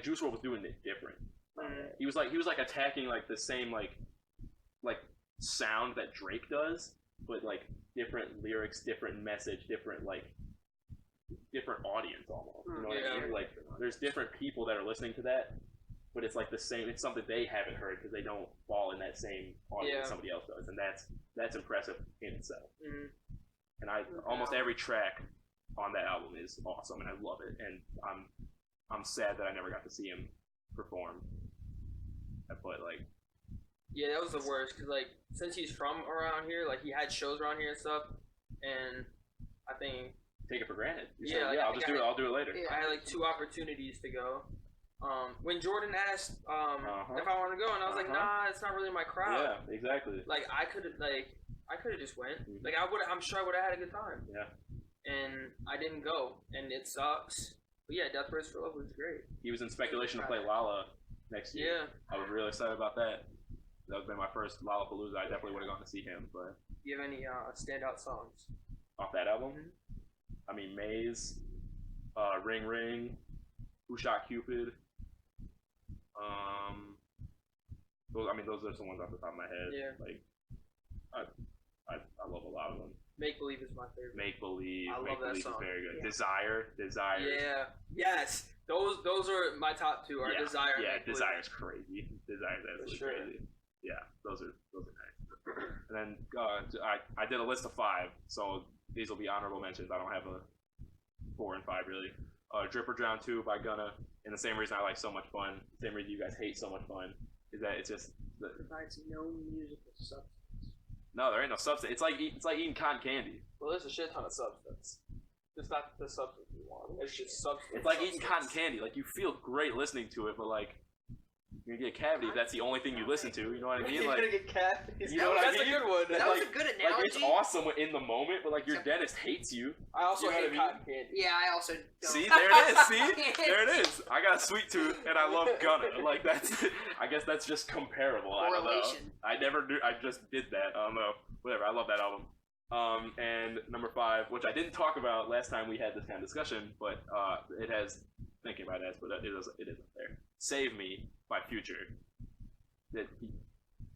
S2: Juice WRLD was doing it different. He was like attacking like the same like sound that Drake does, but like different lyrics, different message, different audience almost. You know what I mean? Like there's different people that are listening to that, but it's like the same. It's something they haven't heard because they don't fall in that same audience somebody else does, and that's impressive in itself. And almost every track on that album is awesome, and I love it. And I'm sad that I never got to see him perform. But like,
S1: yeah, that was the worst because like since he's from around here, like he had shows around here and stuff, and I think
S2: take it for granted.
S1: I'll
S2: do it later.
S1: Yeah, I had like 2 opportunities to go. When Jordan asked if I wanted to go, and I was like, nah, it's not really my crowd.
S2: Yeah, exactly.
S1: Like I could have just went. Like I'm sure I would have had a good time.
S2: Yeah. And
S1: I didn't go, and it sucks. But yeah, Death Race for Love was great.
S2: He was in speculation to play Lala next year. Yeah. I was really excited about that. That would have been my first Lollapalooza. I definitely would have gone to see him. But
S1: do you have any standout songs
S2: off that album? I mean, Maze, Ring Ring, Who Shot Cupid. Those are some ones off the top of my head. Yeah. Like, I love a lot of them.
S1: Make Believe is my favorite.
S2: Make Believe.
S1: I love that song.
S2: Is very good.
S1: Yeah.
S2: Desire.
S1: Yeah. Yes. Those are my top 2. Desire.
S2: Yeah. Desire's crazy. Desire's absolutely crazy. Yeah. Those are nice. And then I did a list of 5, so these will be honorable mentions. I don't have a 4 and 5 really. Drip or Drown 2 by Gunna. And the same reason I like So Much Fun, the same reason you guys hate So Much Fun, is that it's just
S3: provides no musical substance.
S2: No, there ain't no substance. It's like eating cotton candy.
S1: Well, there's a shit ton of substance. It's not the substance you want. It's just substance.
S2: It's like eating cotton candy. Like you feel great listening to it, but like you're gonna get a cavity if that's the only thing you listen to. You know what I mean?
S1: You're
S2: like,
S1: gonna get cavities.
S2: You know what I mean?
S1: That's a good one.
S3: That was a good analogy.
S2: Like it's awesome in the moment, but like your dentist hates you.
S1: I also hate cotton candy.
S3: Yeah, I also don't.
S2: See, there it is. See, there it is. I got a sweet tooth and I love Gunna. Like that's. I guess that's just comparable. I don't know. I never do. I just did that. I don't know. whatever. I love that album. And number 5, which I didn't talk about last time we had this kind of discussion, but it has thinking about it, but it isn't there. "Save Me" by Future. That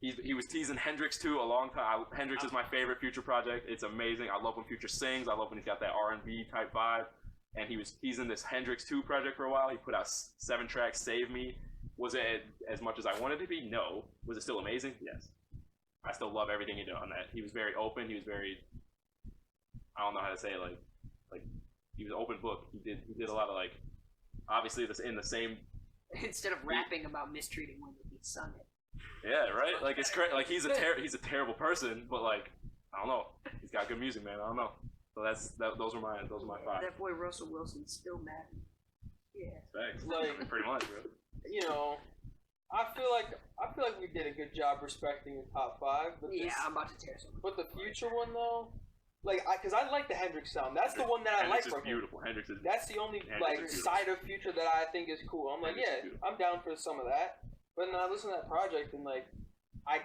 S2: he was teasing Hendrix too a long time. Hendrix is my favorite Future project. It's amazing. I love when Future sings. I love when he's got that R&B type vibe. And he was teasing this Hendrix 2 project for a while. He put out 7 tracks. "Save Me." Was it as much as I wanted it to be? No. Was it still amazing? Yes. I still love everything he did on that. He was very open. He was very, I don't know how to say it, like he was an open book. He did a lot of like, obviously this in the same.
S3: Instead of rapping about mistreating women, he sung it.
S2: Yeah, right. Like it's crazy. Like he's a terrible person, but like I don't know. He's got good music, man. I don't know. So those are my 5.
S3: That boy Russell Wilson's still mad. Yeah.
S2: Thanks.
S1: Like,
S2: pretty much, bro.
S1: You know, I feel like we did a good job respecting the top 5. But
S3: Yeah, I'm about to tear something.
S1: But the Future one though, like, because I like the Hendrix sound. That's the one that I like from him.
S2: Beautiful. Hendrix is.
S1: That's the only like side of Future that I think is cool. I'm like, yeah, I'm down for some of that. But then I listened to that project and like, I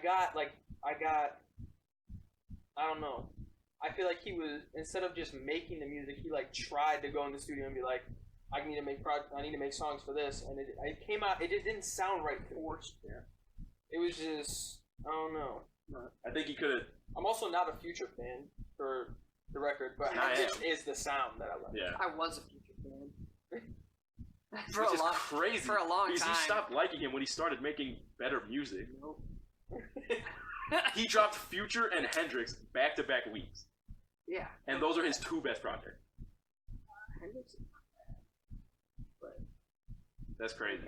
S1: don't know. I feel like he was, instead of just making the music, he like tried to go in the studio and be like, I need to make songs for this, and it came out. It just didn't sound right. Forced. Yeah. It was just, I don't know.
S2: I think he could have.
S1: I'm also not a Future fan, for the record, but Hendrix is the sound that I like.
S3: Yeah. I was a Future fan.
S2: Which is crazy.
S3: For a long time.
S2: You stopped liking him when he started making better music.
S3: Nope.
S2: He dropped Future and Hendrix back-to-back weeks.
S3: Yeah.
S2: And those are his 2 best projects.
S3: Hendrix.
S2: That's crazy.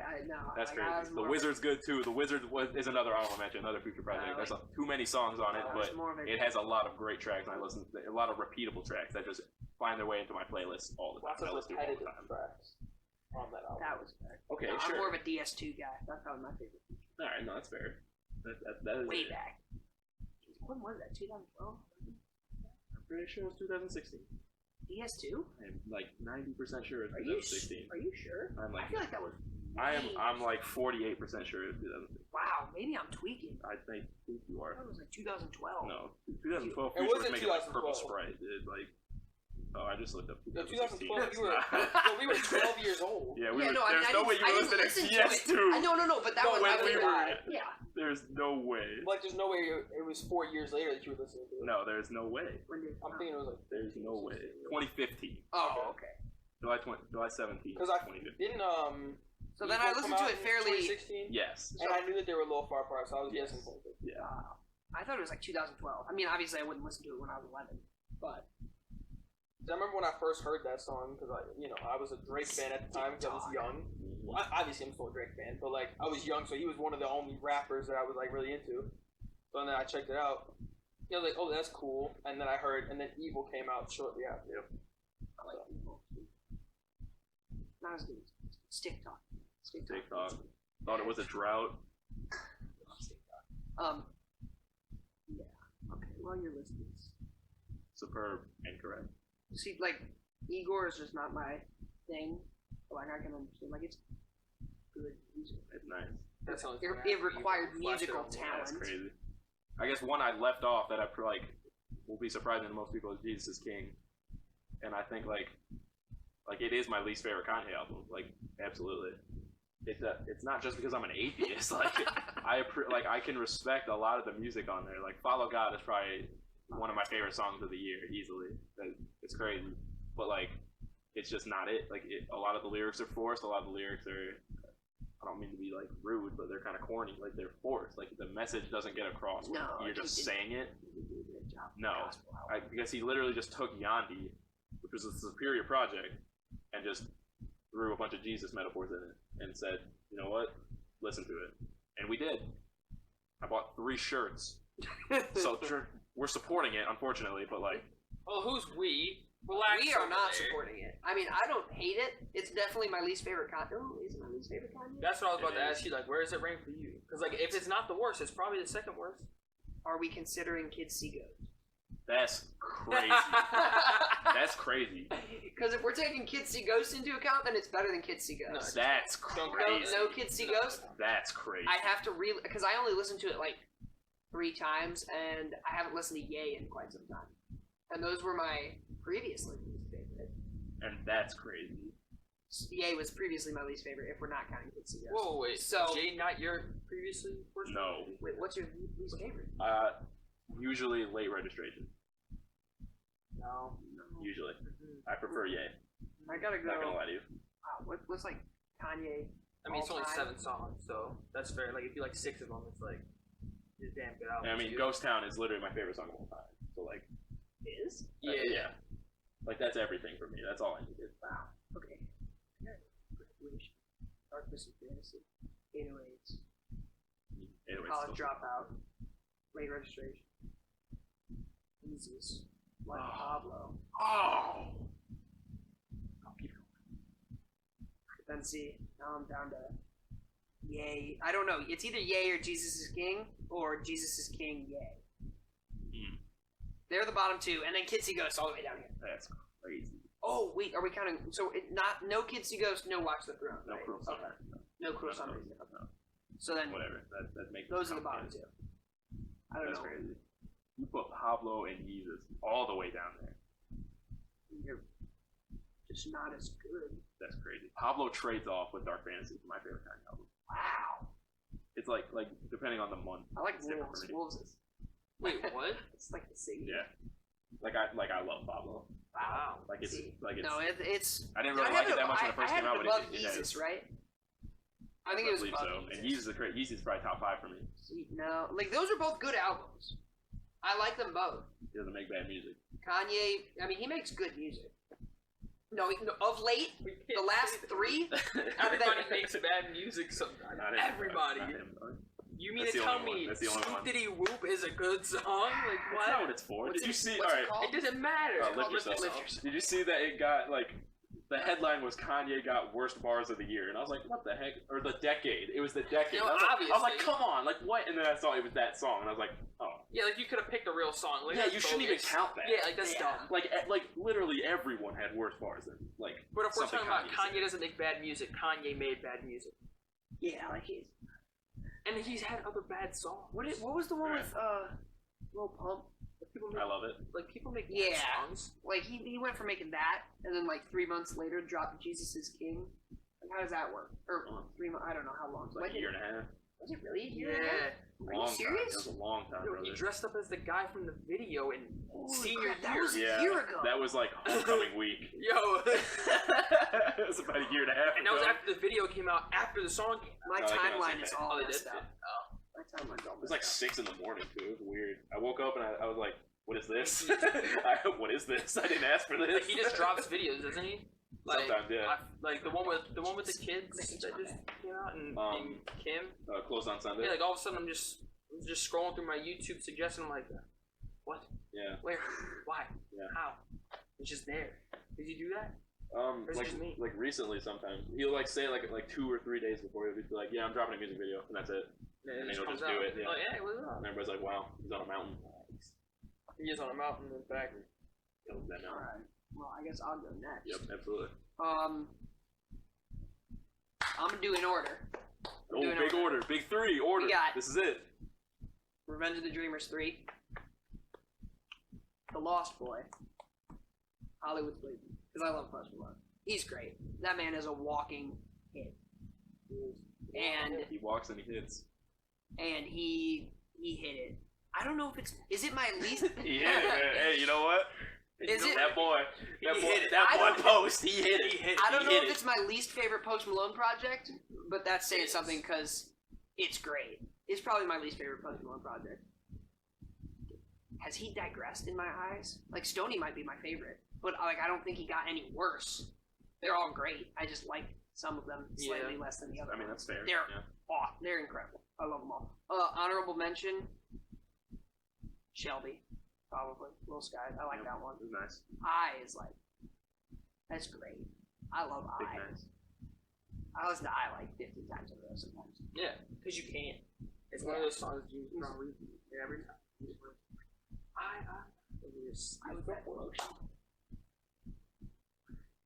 S2: That's
S3: crazy.
S2: The Wizard's good too. The Wizard is another honorable mention, another Future project. There's too many songs on it, but it has a lot of great tracks, and I listen to a lot of repeatable tracks that just find their way into my playlist all the time.
S1: Lots of repetitive tracks on that album.
S3: That was fair.
S2: Okay,
S3: no,
S2: sure.
S3: I'm more of a DS2 guy. That's probably my favorite.
S2: All right, no, that's fair. That is
S3: way back. When was that? 2012.
S2: I'm pretty sure it was 2016.
S3: DS2?
S2: I'm like 90% sure it's 2016.
S3: Are you sure?
S2: I
S3: feel like that was.
S2: I'm like 48% sure it's 2016.
S3: Wow, maybe I'm tweaking.
S2: I think you are.
S3: That was like 2012.
S2: No, 2012.
S1: It wasn't
S2: making
S1: 2012.
S2: like Purple Sprite, dude. Like, oh, I just looked up 2016.
S1: 2012. We were 12 years old.
S2: Yeah, there's no way you were listening to DS2.
S3: No, but that was
S2: when we were.
S3: Yeah.
S2: There's no way.
S1: Like, there's no way it was 4 years later that you were listening to it.
S2: No, there's no way.
S1: I'm thinking it was like.
S2: There's no way. 2015.
S3: Oh, okay.
S2: July 17th.
S1: Because I didn't
S3: So then I listened to it fairly.
S1: 2016.
S2: Yes.
S1: And I knew that they were a little far apart, so I was guessing 2015.
S2: Yeah.
S3: I thought it was like 2012. I mean, obviously I wouldn't listen to it when I was 11, but.
S1: I remember when I first heard that song because I was a Drake fan at the time because I was young. Well, obviously, I'm still a Drake fan, but like I was young, so he was one of the only rappers that I was like really into. So then I checked it out. I was like, oh, that's cool. And then I heard, and then Evil came out shortly after.
S2: Yep.
S3: I like Evil. Not as good. Stick Talk.
S2: Thought it was a drought.
S3: Yeah. Okay. Well, your list is
S2: superb and correct.
S3: See, like Igor is just not my thing. Like I can understand. Like it's good music.
S2: It's nice.
S3: It required musical talent.
S2: That's crazy. I guess one I left off that I will be surprising to most people is Jesus is King, and I think like it is my least favorite Kanye album. Like absolutely. It's not just because I'm an atheist. Like I can respect a lot of the music on there. Like Follow God is probably one of my favorite songs of the year easily. It's crazy, but like it's just not it. Like a lot of the lyrics are forced. A lot of the lyrics are. I don't mean to be like rude, but they're kind of corny. Like they're forced. Like the message doesn't get across when you're just saying it. No, because he literally just took Yandi, which was a superior project, and just threw a bunch of Jesus metaphors in it and said, you know what, listen to it. And we did. I bought 3 shirts. So we're supporting it, unfortunately, but like.
S1: Oh, who's we? Relax.
S3: We are not supporting it. I mean, I don't hate it. It's definitely my least favorite Kanye. Oh, is it my least favorite Kanye?
S1: That's what I was about to ask you. Like, where does it rank for you? Because like, if it's not the worst, it's probably the second worst.
S3: Are we considering Kids See Ghosts?
S2: That's crazy. That's crazy.
S3: Because if we're taking Kids See Ghosts into account, then it's better than Kids See Ghosts.
S2: No, that's crazy.
S3: No Kids See Ghosts?
S2: That's crazy.
S3: I have to because I only listened to it like 3 times, and I haven't listened to Ye in quite some time. And those were my previously least favorite.
S2: And that's crazy.
S3: Ye was previously my least favorite, if we're not counting Kids See Ghosts.
S1: Whoa, wait.
S3: So
S1: Jay, not your previously worst?
S2: No.
S3: wait, what's your least favorite?
S2: Usually late registration.
S1: No.
S2: Usually. I prefer Ye.
S3: I gotta go.
S2: Not gonna lie to you.
S3: Wow, what's like Kanye?
S1: I mean, it's only
S3: all-time?
S1: 7 songs, so that's fair. Like, if you like 6 of them, it's like, it's a damn good album.
S2: I mean,
S1: too.
S2: Ghost Town is literally my favorite song of all time. So like,
S3: Is?
S2: yeah. Like that's everything for me. That's all I needed.
S3: Wow. Okay. Graduation. Darkness and Fantasy. 808s.
S2: Anyways,
S3: College Dropout. Late Registration. Easiest. Like Pablo.
S2: Oh.
S3: Then see, now I'm down to Ye. I don't know. It's either Ye or Jesus is King, or Jesus is King, Ye. They're the bottom 2, and then Kids See Ghosts all the way down here.
S2: That's crazy.
S3: Oh wait, are we counting? So no Kids See Ghosts, no Watch the Throne.
S2: No
S3: right?
S2: Cruel Summer.
S3: No Cruel Summer.
S2: No.
S3: So then
S2: Whatever. That makes
S3: those are the bottom 2. I don't
S2: That's
S3: know.
S2: crazy. You put Pablo and Jesus all the way down there.
S3: You're just not as good.
S2: That's crazy. Pablo trades off with Dark Fantasy for my favorite Kanye album.
S3: Wow.
S2: It's like depending on the month.
S3: I like
S2: it's different
S3: Wolves.
S2: for me.
S3: Wolves is.
S1: Wait, what?
S3: It's like the singing.
S2: Yeah. I love Pablo.
S1: Wow.
S2: Like it's
S3: See,
S2: like it's.
S3: no, it's.
S2: I didn't really like it that much when it first
S3: I
S2: came
S3: had
S2: out,
S3: it
S2: but
S3: above
S2: it
S3: Yeezus,
S2: has.
S3: right? I think it was
S2: believe
S3: above
S2: so.
S3: Yeezus.
S2: And Yeezus is probably top 5 for me.
S3: See, no, like those are both good albums. I like them both.
S2: He doesn't make bad music.
S3: Kanye, I mean, he makes good music. No, of late, the last 3.
S1: Everybody makes bad music sometimes.
S2: Not him,
S1: Everybody.
S2: not him.
S1: You mean
S2: That's
S1: to
S2: the
S1: tell
S2: only one.
S1: me
S2: That's the only one.
S1: Scoop Diddy Whoop is a good song? Like,
S2: That's not what
S1: what?
S2: it's for.
S3: What's
S2: Did you
S3: it-
S2: see?
S3: what's
S2: All
S3: it
S2: right.
S3: called?
S1: It doesn't matter.
S2: Lift Yourself.
S3: Yourself.
S2: Did you see that it got like the headline was Kanye got worst bars of the year, and I was like, what the heck? Or the decade? It was the decade.
S1: You know,
S2: I was like,
S1: obviously.
S2: come on, like what? And then I saw it was that song, and I was like, oh.
S1: Yeah, like you could have picked a real song. Like,
S2: Yeah,
S1: that's
S2: you shouldn't even
S1: bogus.
S2: count that.
S1: Yeah, like that's
S3: Yeah.
S1: dumb.
S2: Like literally everyone had worse bars than like.
S1: But if we're
S2: something
S1: talking about
S2: Kanye
S1: Kanye doesn't make bad music, Kanye made bad music,
S3: Yeah, like he's.
S1: and he's had other bad songs.
S3: What was the one
S2: Right.
S3: with Lil Pump?
S1: People make,
S2: I love it.
S1: like people make bad
S3: Yeah.
S1: songs.
S3: Like he went from making that, and then like 3 months later dropped Jesus is King. Like how does that work? Or 3 months? I don't know how long.
S2: Like a year and a half.
S3: Was it really a year?
S1: Yeah.
S3: and a half? Are you
S2: Long time. It
S3: serious?
S2: was a long time,
S1: Yo,
S2: brother.
S1: he dressed up as the guy from the video in
S3: Holy
S1: senior
S3: crap, that
S1: year.
S3: was a
S2: Yeah,
S3: year ago.
S2: that was like homecoming week.
S1: Yo,
S2: It was about a year and a half
S1: and that was
S2: ago.
S1: after the video came out. After the song came out.
S3: My
S2: Oh, they came out
S3: timeline
S2: the
S3: is
S2: same
S3: all
S1: Oh, they
S3: messed
S1: did.
S3: up.
S1: Oh.
S3: My timeline's all
S2: It was
S3: messed
S2: like
S3: up.
S2: 6 in the morning too. It was weird. I woke up and I was like, "What is this? What is this? I didn't ask for this."
S1: Like he just drops videos, doesn't he? Like,
S2: Sometimes, yeah.
S1: like the one with the kids that just came out and Kim.
S2: Closed on Sunday.
S1: Yeah, like all of a sudden I'm just scrolling through my YouTube suggestion. I'm like, what?
S2: Yeah.
S1: Where? Why?
S2: Yeah.
S1: How? It's just there. Did you do that? Or is it just me?
S2: Like recently, sometimes he'll like say like 2 or 3 days before he'll be like, "Yeah, I'm dropping a music video," and that's it.
S1: Yeah,
S2: And
S1: it
S2: he'll
S1: comes
S2: just do
S1: out.
S2: it. Yeah.
S1: Like, hey, what's up?
S2: And everybody's like, "Wow, he's on a mountain."
S1: He is on a mountain in fact.
S2: Kills that
S3: All
S2: mountain.
S3: right. Well, I guess I'll go next.
S2: Yep, absolutely.
S3: I'm gonna do in order.
S2: Oh,
S3: doing
S2: big order, big 3 order.
S3: We got-
S2: This is it.
S3: Revenge of the Dreamers 3. The Lost Boy. Hollywood's Bleeding. Because I love Post Malone. He's great. That man is a walking hit. And
S2: He walks and he hits.
S3: he hit it. I don't know if it's. Is it my least?
S2: He hit it, man. Hey, you know what?
S3: Is it?
S2: That boy? That
S1: He
S2: boy?
S1: hit it.
S2: That
S3: I
S2: boy
S3: don't-
S2: post. He hit it.
S3: I don't
S2: He
S3: know
S2: hit
S3: if
S2: it.
S3: it's my least favorite Post Malone project, but that's saying something because it's great. It's probably my least favorite Post Malone project. Has he digressed in my eyes? Like Stoney might be my favorite, but like I don't think he got any worse. They're all great. I just like some of them slightly less than the other.
S2: I mean, that's fair.
S3: They're
S2: yeah.
S3: They're incredible. I love them all. Honorable mention, Shelby, probably. Little Sky. I like that one.
S2: It was nice.
S3: I is like, that's great. I love
S2: Big
S3: I.
S2: nice.
S3: I listen to I like 50 times a day sometimes.
S1: Yeah, because you can't. It's one of those songs you don't repeat every time.
S3: I was that emotion.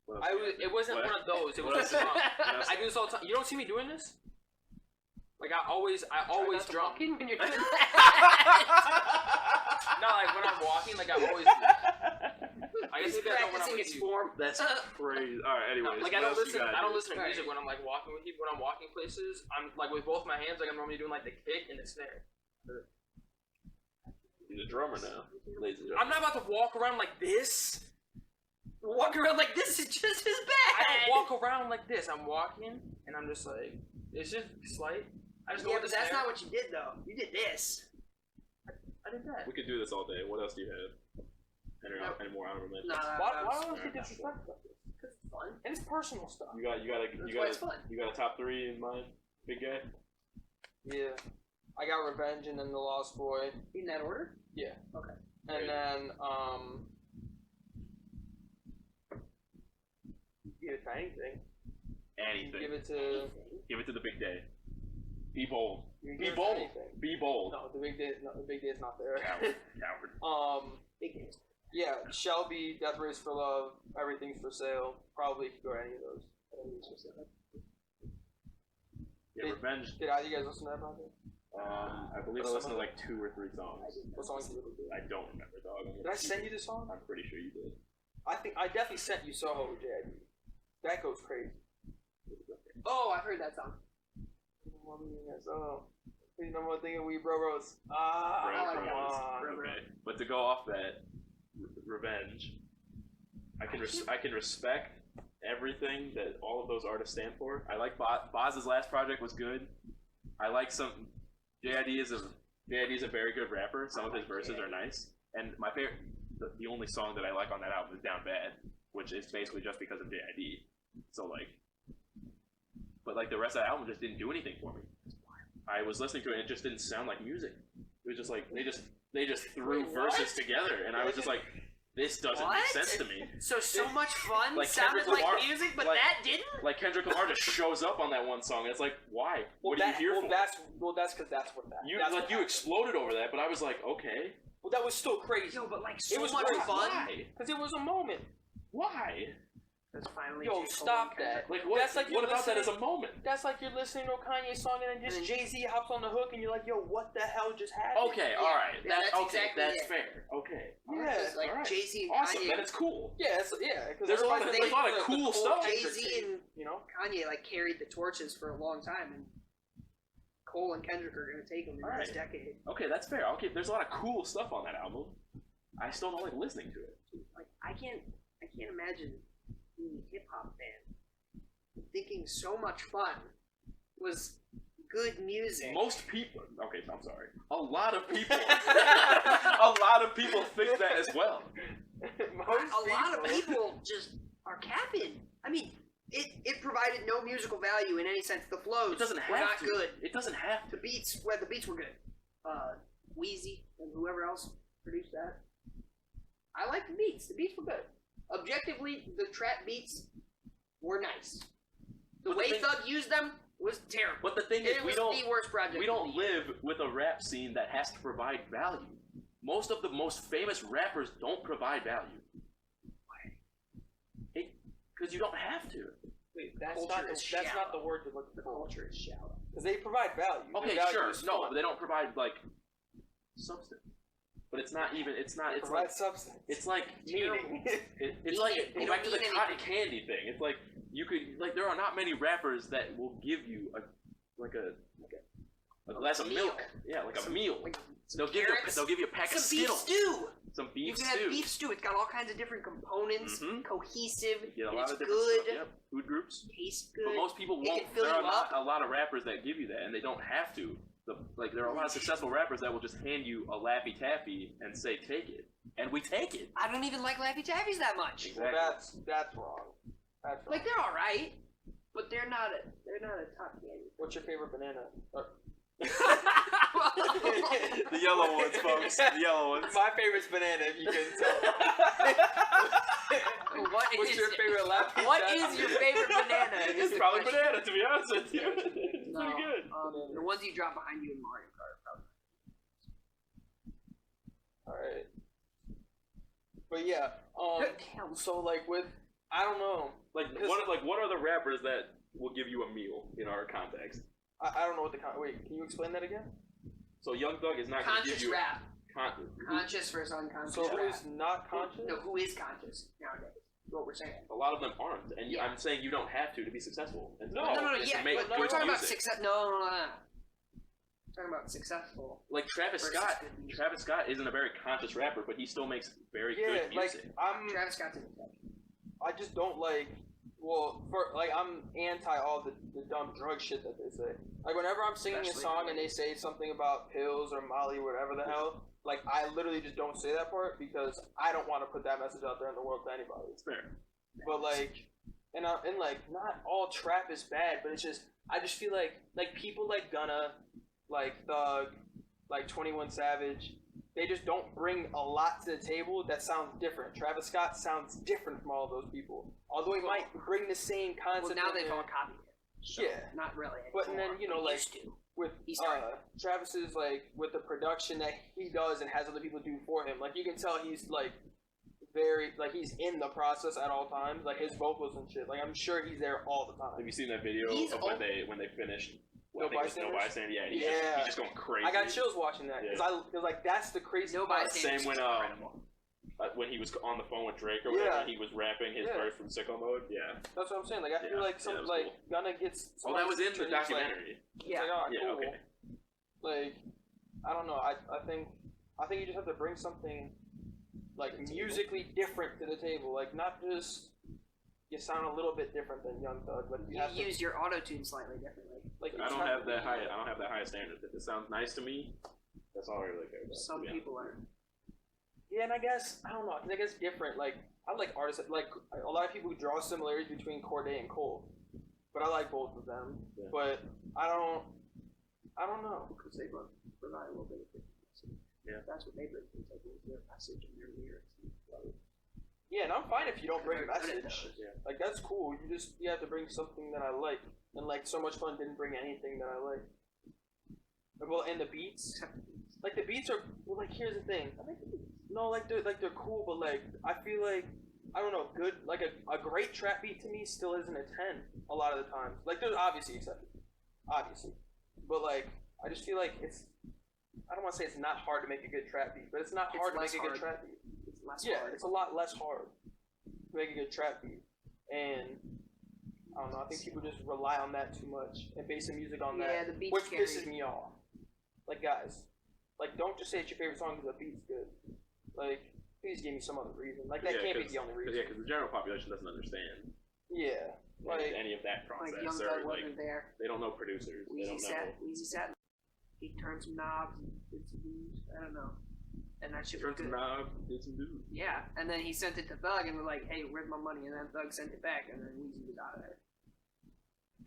S2: What else you got?
S1: It wasn't
S2: What?
S1: one of those. It
S2: What
S1: was a
S2: else?
S1: song.
S2: What else?
S1: I do this all the time. You don't see me doing this? Like I always drum.
S3: When you're doing that.
S1: No, like when I'm walking, like I always. I guess
S3: He's
S1: maybe I don't when I'm
S3: practicing
S1: with
S3: its
S1: you.
S3: form.
S2: That's crazy. All right. Anyways,
S1: Like I
S2: what
S1: don't
S2: else you
S1: listen.
S2: got
S1: I don't
S2: here?
S1: listen to music when I'm like walking with you. When I'm walking places, I'm like with both my hands. Like I'm normally doing like the kick and the snare.
S2: He's a drummer now, ladies and
S1: I'm
S2: gentlemen.
S1: not about to walk around like this.
S3: Walk around like this is just as
S1: I
S3: bad.
S1: don't walk around like this. I'm walking and I'm just like it's just slight. I just go
S3: Yeah,
S1: with
S3: but
S1: the
S3: that's
S1: snare.
S3: not what you did though. You did this.
S1: I did that.
S2: We could do this all day. What else do you have? Any more honorable mentions?
S1: Why would you disrespect like this?
S3: Because it's fun.
S1: And it's personal stuff.
S2: You got
S3: It's fun.
S2: a top 3 in mind, big guy.
S1: Yeah. I got Revenge and then The Lost Boy.
S3: In that order?
S1: Yeah.
S3: Okay.
S1: And then give it to anything.
S2: Anything.
S1: Give it to
S2: the big day. Be bold.
S1: you can
S2: Be
S1: give it to
S2: bold.
S1: anything.
S2: Be bold.
S1: No, the big day is not there.
S2: Coward.
S3: Big games.
S1: Yeah, Shelby, Death Race for Love, Everything's for Sale. Probably could go to any of those.
S2: Yeah, Revenge.
S1: Did either of you guys listen to that project?
S2: I believe I listened to like 2 or 3 songs.
S1: What songs did you listen to?
S2: I don't remember, dog.
S1: Did I send you the song?
S2: I'm pretty sure you did.
S1: I definitely sent you Soho with JID. That goes crazy.
S3: Oh, I've heard that song.
S1: Oh, please no more thinking we bros. Ah,
S2: Bro,
S1: come on.
S3: Bro.
S2: Okay, but to go off that, Revenge, I can respect everything that all of those artists stand for. I like Boz's last project was good. I like some JID is a very good rapper. Some of his verses are nice, and my favorite, the only song that I like on that album is Down Bad, which is basically just because of JID. So like, but like the rest of the album just didn't do anything for me. I was listening to it and it just didn't sound like music. It was just like they just threw
S3: Wait,
S2: verses together, and I was just like, this doesn't make sense to me.
S3: So much fun
S2: Like
S3: sounded
S2: Kendrick Lamar-
S3: like music, but
S2: like-
S3: that didn't?
S2: Like Kendrick Lamar just shows up on that one song, and it's like, why? What are you here for?
S1: That's because that's what that.
S2: You
S1: that's
S2: like
S1: what
S2: you
S1: happened.
S2: exploded over that, but I was like, okay,
S1: Well, that was still crazy.
S3: Yo, but like
S1: It
S3: so
S1: was
S3: much
S1: crazy.
S3: fun.
S2: why?
S1: Because it was a moment.
S2: Why?
S3: That's finally
S1: Yo,
S3: J. Cole
S1: stop
S3: and Kendrick.
S1: that.
S2: Like what?
S1: That's like
S2: what
S1: you're
S2: about that as
S1: listening-
S2: a moment?
S1: That's like you're listening to a Kanye song and then just Jay-Z hops on the hook and you're like, yo, what the hell just happened?
S2: Okay,
S3: Yeah,
S2: all right,
S3: yeah, that's
S2: okay,
S3: exactly
S2: that's
S3: it.
S2: fair. Okay,
S1: Yeah,
S3: Because, like
S2: all right.
S3: Jay-Z and
S2: awesome.
S3: Kanye,
S2: Then it's cool.
S1: Yeah, because
S2: There's a lot of cool stuff.
S3: Jay-Z and
S1: you know.
S3: Kanye like carried the torches for a long time, and Cole and Kendrick are gonna take them in
S2: Alright.
S3: this decade.
S2: Okay, that's fair. Okay, there's a lot of cool stuff on that album. I still don't like listening to it.
S3: Like I can't imagine being a hip hop fan thinking so much fun was good music.
S2: Most people. Okay, I'm sorry. A lot of people. a lot of people think that as well.
S3: A lot of people just are capping. I mean, it provided no musical value in any sense. The flows
S2: It doesn't
S3: were
S2: have
S3: not
S2: to.
S3: good.
S2: It doesn't have
S3: The
S2: to.
S3: beats were good. Wheezy and whoever else produced that. I like the beats. The beats were good. Objectively, the trap beats were nice. The
S2: But
S3: way
S2: the thing-
S3: Thug used them was terrible.
S2: But the thing is,
S3: It was the worst project.
S2: we don't live with a rap scene that has to provide value. Most of the most famous rappers don't provide value. Because you don't have to.
S1: Wait,
S3: Culture is
S1: that's not
S3: shallow.
S1: the word to look
S3: The
S1: for.
S3: culture is shallow.
S1: Because they provide value.
S2: Okay,
S1: The value
S2: sure.
S1: is
S2: No,
S1: fun.
S2: they don't provide like substance. But it's not even. It's not.
S1: They
S2: It's
S1: provide
S2: like.
S1: substance.
S2: It's like.
S1: meaning.
S2: It's
S3: Meaning.
S2: like
S3: They
S2: go
S3: don't
S2: back to the
S3: mean
S2: cotton
S3: anything.
S2: candy thing. It's like you could like there are not many rappers that will give you a glass of
S3: meal.
S2: milk. Yeah, like a meal.
S3: Like
S2: They'll give you a pack of
S3: some beef
S2: Skittles.
S3: stew.
S2: Some
S3: You
S2: beef
S3: can
S2: stew.
S3: have beef stew. It's got all kinds of different components,
S2: Mhm.
S3: cohesive.
S2: You get a
S3: and
S2: lot
S3: it's
S2: of different
S3: good.
S2: stuff. Yep. Food groups.
S3: Tastes good.
S2: But most people
S3: It
S2: won't.
S3: can fill
S2: There
S3: you
S2: are not
S3: up.
S2: a lot of rappers that give you that, and they don't have to. Like there are a lot of successful rappers that will just hand you a Laffy Taffy and say, "Take it," and we take it.
S3: I don't even like Laffy Taffies that much.
S1: Well, that's wrong. That's wrong.
S3: Like they're all right, but they're not a top candy.
S1: What's your favorite banana?
S2: The yellow ones, folks. The yellow ones.
S1: My favorite's banana, if you couldn't tell. What's your favorite Laffy
S3: What
S1: Taffy?
S3: is your favorite banana?
S2: It's probably banana, to be honest with you. It's
S3: No,
S2: pretty good.
S3: the ones you drop behind you in Mario Kart.
S1: Alright. But yeah,
S3: Probably.
S1: so like with, I don't know.
S2: What are the rappers that will give you a meal in our context?
S1: I don't know what the wait. Can you explain that again?
S2: So Young Thug is not going to give
S3: Conscious
S2: you
S3: rap.
S2: conscious.
S3: Conscious versus unconscious
S1: So who
S3: rap.
S1: is not conscious?
S3: No, who is conscious nowadays? What we're saying.
S2: A lot of them aren't, and
S3: Yeah.
S2: I'm saying you don't have to be successful. And
S1: No,
S3: No,
S2: and to
S3: yeah,
S2: make
S3: but
S2: good
S3: we're talking about
S2: music.
S3: success. No. We're talking about successful.
S2: Like Travis
S3: versus
S2: Scott.
S3: good music.
S2: Travis Scott isn't a very conscious rapper, but he still makes very good
S1: like
S2: music.
S3: Travis Scott's an exception.
S1: I just don't like. Well, I'm anti all the dumb drug shit that they say. Like whenever I'm singing
S3: Especially
S1: a song and they say something about pills or Molly, whatever the hell, like I literally just don't say that part because I don't want to put that message out there in the world to anybody.
S2: It's fair.
S1: But like, and like, not all trap is bad, but it's just I just feel like people like Gunna, like Thug, like 21 Savage, they just don't bring a lot to the table that sounds different. Travis Scott sounds different from all of those people, although he might bring the same
S3: Well,
S1: concept.
S3: now
S1: in
S3: they've
S1: there.
S3: all copied it. So
S1: Yeah.
S3: Not really.
S1: But and then
S3: anymore.
S1: like
S3: Used to.
S1: with
S3: He started.
S1: Travis's like with the production that he does and has other people do for him, like you can tell he's like very like he's in the process at all times, like his vocals and shit. Like I'm sure he's there all the time.
S2: Have you seen that video
S3: He's
S2: of when they finished?
S1: No
S2: I think it's No
S1: Bystanders?
S2: Bystander. Yeah, he's just going crazy.
S1: I got chills watching that because
S2: Yeah.
S1: like that's the crazy
S3: No
S1: part.
S3: Bystanders.
S2: Same when he was on the phone with Drake or whatever,
S1: Yeah.
S2: and he was rapping his verse from Sicko Mode. Yeah.
S1: That's what I'm saying. Like I feel like some
S2: that was
S1: like
S2: cool.
S1: Gunna gets.
S2: Oh, that was in the
S1: somebody's like,
S2: documentary.
S3: Yeah.
S1: Like, oh,
S2: Yeah,
S1: cool.
S2: okay.
S1: Like I don't know. I think you just have to bring something like musically different to the table. Like not just you sound a little bit different than Young Thug. Like
S3: You
S1: have to,
S3: use your auto tune slightly differently.
S1: like you
S2: I don't
S1: just
S2: have
S1: to
S2: that
S1: be-
S2: high. I don't have that high standard. If it sounds nice to me, that's all I really care about.
S3: Some people are.
S1: Yeah, and I guess I don't know. I guess different. Like I like artists. Like a lot of people draw similarities between Cordae and Cole, but I like both of them.
S2: Yeah.
S1: But I don't know.
S3: Because they both provide a little bit of difference.
S2: Yeah.
S3: That's what they bring. It's like their message and their lyrics.
S1: Yeah, and I'm fine if you don't bring a
S3: They're good at
S1: message.
S3: those.
S2: Yeah.
S1: Like that's cool. You have to bring something that I like. And like So Much Fun didn't bring anything that I like. Well, and the beats, like the beats are well. Like here's the thing. No, like they're cool, but like I feel like I don't know. Good like a great trap beat to me still isn't a 10 a lot of the times. Like there's obviously exceptions, obviously, but like I just feel like it's. I don't want to say it's not hard to make a good trap beat, but it's not
S3: It's
S1: hard to
S3: less
S1: make a good
S3: hard.
S1: trap beat.
S3: It's less
S1: Yeah,
S3: hard.
S1: it's a lot less hard to make a good trap beat, and I don't know. I think people just rely on that too much and base the music on
S3: Yeah,
S1: that,
S3: the beats
S1: which
S3: carry.
S1: pisses me off. Like guys, like don't just say it's your favorite song because the beat's good. Like please give me some other reason. Like that can't be the only reason.
S2: Yeah, because the general population doesn't understand
S1: Yeah, like
S2: any of that process.
S3: Like Young
S2: or,
S3: Thug
S2: like,
S3: wasn't there.
S2: they don't know producers. They don't know.
S3: Weezy sat. He turned some knobs and did some moves. I don't know. And that shit was
S2: Turn some
S3: good.
S2: knob, did some dudes.
S3: Yeah, and then he sent it to Thug and was like, "Hey, where's my money?" And then Thug sent it back, and then Weezy was out of there.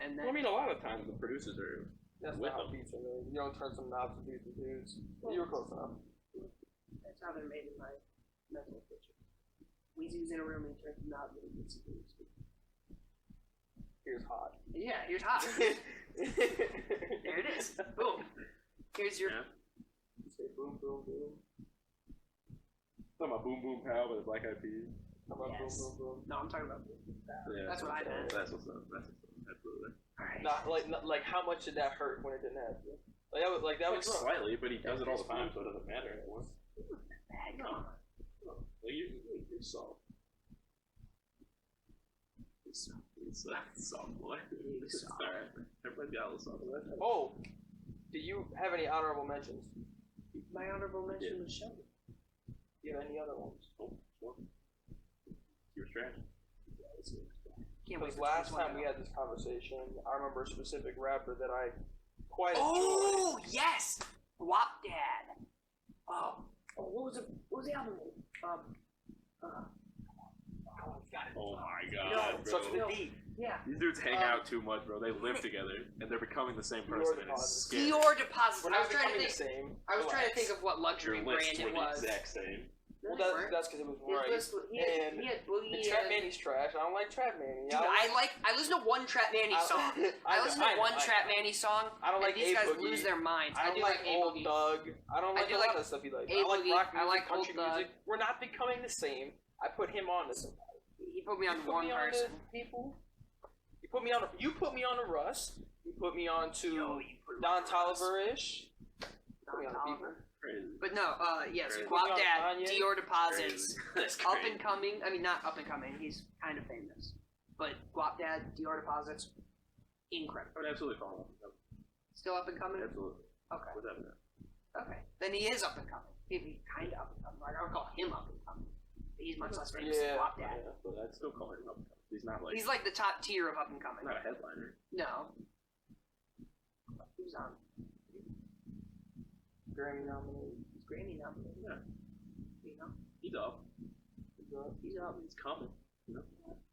S3: And then
S2: Well, I mean, a lot of times the producers are
S1: that's
S2: with
S1: not how
S2: them.
S1: beats are made. You don't turn some knobs to beats and dudes. You were close enough.
S3: that's how they're made in my mental picture. Weezy was in a room and he turned some knobs and he did some moves.
S1: Here's hot.
S3: Yeah, here's hot. There it is. Boom. Here's your.
S2: Yeah.
S1: Say boom, boom, boom.
S2: Talking about Boom Boom Pow by the Black Eyed Peas.
S1: How about
S3: Yes.
S1: boom, boom, boom?
S3: No, I'm talking about.
S2: Yeah,
S3: That's what I meant.
S2: That's what's up. That's what's up. Absolutely.
S3: All right.
S1: Not like how much did that hurt when it didn't happen? Like that was rough.
S2: Slightly, but he does it all the time, so it doesn't matter anymore.
S3: Bag on.
S2: Like you're soft. He's soft boy.
S3: He's soft.
S2: Alright. Everybody's got a little soft boy.
S1: Oh, do you have any honorable mentions?
S3: My honorable mention was Sheldon.
S1: Do you have any other ones?
S2: Oh, sure. You were trash.
S3: Can't wait
S1: Because
S3: for
S1: last
S3: 2020.
S1: time we had this conversation, I remember a specific rapper that I quite
S3: Oh yes, WAP Dad. What was the album name?
S2: Oh my
S3: No,
S2: god,
S1: enjoyed.
S2: bro.
S1: Such a deep.
S3: Yeah.
S2: These dudes hang out too much, bro. They live together, and they're becoming the same person, and it's scary.
S3: Dior Deposits.
S1: We're
S3: I
S1: not
S3: was trying to
S1: becoming the
S3: think.
S1: same.
S3: I was trying to think
S1: Relax.
S3: of what
S2: Your
S3: luxury
S2: lists
S3: brand
S2: were
S3: it
S2: the
S3: was.
S2: exact same.
S1: Well,
S3: No, they weren't.
S1: that's because it was
S3: His
S1: right.
S3: list was- he had Boogie.
S1: The Trap
S3: and-
S1: Manny's trash. I don't like Trap Manny.
S3: Dude, I listen to one Trap Manny song. I listen to one Trap Manny song.
S1: I don't like
S3: and these guys
S1: A-Boogie.
S3: lose their minds.
S1: I don't
S3: do
S1: like
S3: A
S1: old
S3: Boogie.
S1: Thug. I don't like
S3: do
S1: a
S3: like
S1: lot of stuff he likes. I
S3: A-Boogie.
S1: like rock music,
S3: I like
S1: country
S3: old Thug.
S1: music. We're not becoming the same. I put him on to somebody.
S3: He put me on
S1: You put
S3: one
S1: me on
S3: person.
S1: to people. You put me on a Russ. You put me on to
S3: Yo, you put me
S1: Don
S3: on
S1: Toliver-ish. Put me
S3: Don
S1: on people.
S3: Toliver.
S2: Crazy.
S3: But no, yes,
S2: Crazy.
S3: Guap Dad,
S1: Kanye.
S3: Dior Deposits,
S2: That's
S3: up
S2: crazy.
S3: and coming. I mean, not up and coming. He's kind of famous, but Guap Dad, Dior Deposits, incredible.
S2: I would absolutely follow him.
S3: Still up and coming.
S2: Absolutely.
S3: Okay.
S2: Without that.
S3: Okay. Then he is up and coming. He's kind of up and coming. Like, I would call him up and coming. He's much less famous than Guap Dad.
S2: Yeah, but I'd still call him up. He's not like.
S3: He's like the top tier of up and coming.
S2: not a headliner.
S3: No. Who's on?
S1: Grammy nominated.
S3: He's Grammy nominated.
S2: Yeah.
S3: You know?
S2: He's up.
S3: He's up.
S2: He's coming. You know?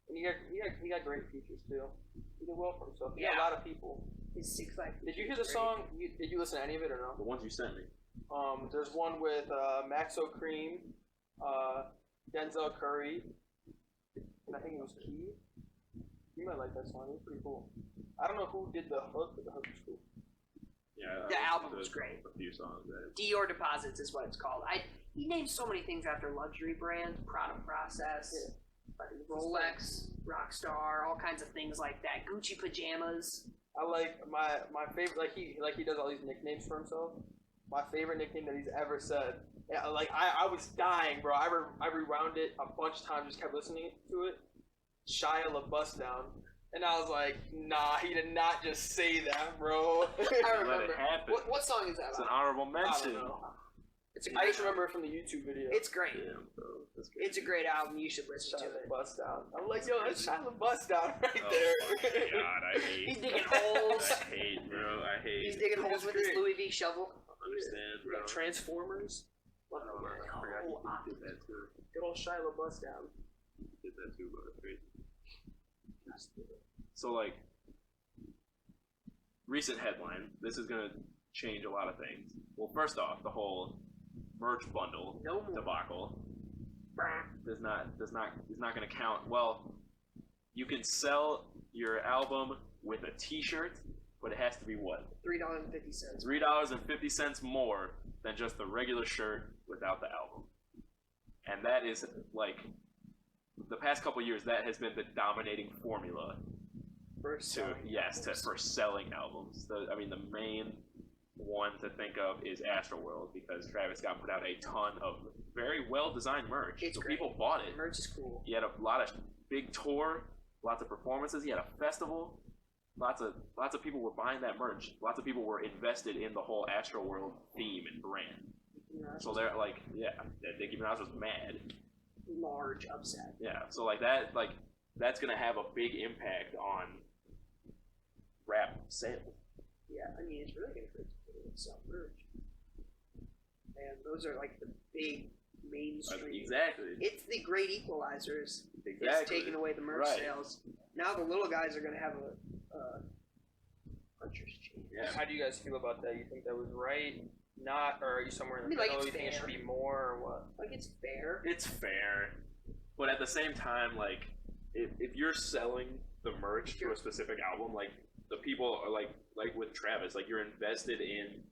S1: And he got great features too. He did well for himself. He got
S3: Yeah.
S1: a lot of people.
S3: His 6 Life.
S1: Did you hear the song? Did you listen to any of it or no?
S2: The ones you sent me.
S1: There's one with Maxo Cream, Denzel Curry, and I think it was Key. You might like that song. It was pretty cool. I don't know who did the hook, but the hook was cool.
S2: Yeah.
S3: The
S2: I
S3: album
S2: listened
S3: was
S2: to
S3: great.
S2: A few songs.
S3: Dior Deposits is what it's called. He named so many things after luxury brands, Prada Process, Rolex, Rockstar, all kinds of things like that. Gucci pajamas.
S1: I like my favorite. Like he does all these nicknames for himself. My favorite nickname that he's ever said. Yeah, like I was dying, bro. I rewound it a bunch of times, just kept listening to it. Shia LaBeouf down, and I was like, nah, he did not just say that, bro.
S3: I
S2: Let
S3: remember.
S2: it happen.
S3: What song is that?
S2: It's an
S3: about?
S2: honorable
S1: I
S2: mention.
S1: don't know.
S3: It's a
S1: I
S3: great
S1: just remember it from the YouTube video.
S3: It's great.
S2: Damn, bro. That's great.
S3: It's a great album. You should listen to
S1: Shia
S3: it.
S1: LaBeouf down. I'm like, yo, that's Shia LaBeouf down right
S2: Oh
S1: there.
S2: my God, I hate.
S3: He's digging holes.
S2: I hate, bro. I hate.
S3: He's digging holes with his
S1: great.
S3: Louis V shovel.
S2: I don't understand,
S1: We
S2: bro.
S1: got Transformers.
S2: I forgot he did that too.
S1: Good old Shia LaBeouf down.
S2: He did that too, bro. That's crazy. So like, recent headline. This is gonna change a lot of things. Well, first off, the whole merch bundle
S3: No more.
S2: debacle is not going to count. Well, you can sell your album with a T-shirt, but it has to be what?
S3: $3.50.
S2: $3.50 more than just the regular shirt without the album. And that is like the past couple years. That has been the dominating formula for selling albums. The main one to think of is Astroworld, because Travis Scott put out a ton of very well designed merch.
S3: It's
S2: so
S3: great.
S2: people bought it.
S3: The merch is cool.
S2: He had a lot of big tour, lots of performances. He had a festival. Lots of people were buying that merch. Lots of people were invested in the whole Astroworld theme and brand. So they're like, yeah, Nicki Minaj was mad.
S3: Large upset.
S2: Yeah, so that's gonna have a big impact on rap sales.
S3: Yeah, I mean, it's really going to sell merch. And those are like the big mainstream.
S2: Exactly.
S3: It's the great equalizers.
S2: Exactly.
S3: It's taking away the merch
S2: Right.
S3: sales. Now the little guys are going to have a puncher's change.
S2: Yeah.
S1: How do you guys feel about that? You think that was right? Not, or are you somewhere in the
S3: I mean, like,
S1: middle?
S3: it's
S1: You think it should
S3: fair.
S1: be more, or what?
S3: Like, it's fair.
S2: It's fair, but at the same time, like if you're selling the merch to a specific album, like the people are like with Travis, like you're invested in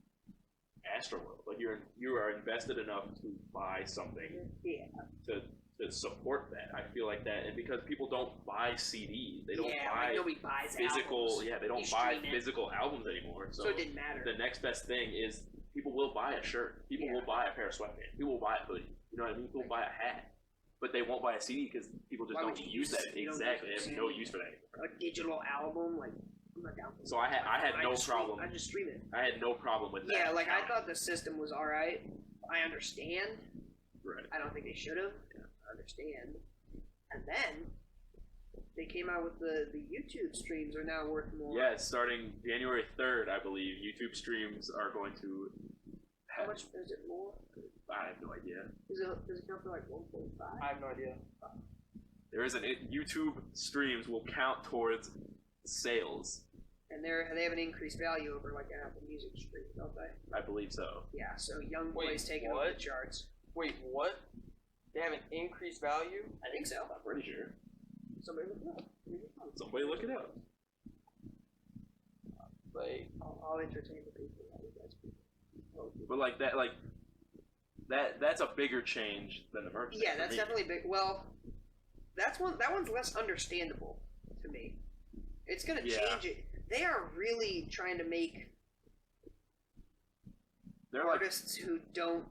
S2: Astroworld, like you are invested enough to buy something
S3: Yeah.
S2: to support that. I feel like that, and because people don't buy CDs, they don't
S3: Yeah,
S2: buy
S3: like nobody buys
S2: physical.
S3: albums.
S2: Yeah, they don't
S3: You
S2: buy
S3: stream it.
S2: physical albums anymore. So,
S3: So it didn't matter.
S2: the next best thing is people will buy a shirt. People
S3: Yeah.
S2: will buy a pair of sweatpants. People will buy a hoodie. You know what I mean? People will buy a hat. But they won't buy a CD because people just
S3: Why
S2: don't
S3: would you
S2: use
S3: use
S2: that.
S3: it? You don't
S2: Exactly. They
S3: use
S2: have
S3: a
S2: no
S3: CD.
S2: use for that anymore.
S3: A digital album, like, I'm not down for
S2: So I had no problem.
S3: I just stream it.
S2: I had no problem with that.
S3: Yeah, like, I thought the system was alright. I understand.
S2: Right.
S3: I don't think they should have. I understand. And then they came out with the YouTube streams are now worth more.
S2: Yeah, it's starting January 3rd, I believe. YouTube streams are going to.
S3: How much is it more?
S2: I have no idea.
S3: Does it come for like 1.5?
S1: I have no idea.
S2: There is YouTube streams will count towards sales.
S3: And they have an increased value over like an Apple Music stream, don't they?
S2: I believe so.
S3: Yeah, so Young
S1: Wait,
S3: Boy's taking over
S1: what?
S3: the charts.
S1: Wait, what? They have an increased value?
S3: I think so.
S2: I'm pretty sure.
S3: Somebody look it up.
S2: Somebody look it up.
S1: Like,
S3: I'll entertain the people.
S2: But that's a bigger change than the merch.
S3: Yeah,
S2: for
S3: that's
S2: me.
S3: definitely big. Well, that one's less understandable to me. It's gonna
S2: Yeah.
S3: change it. they are really trying to make artists who don't.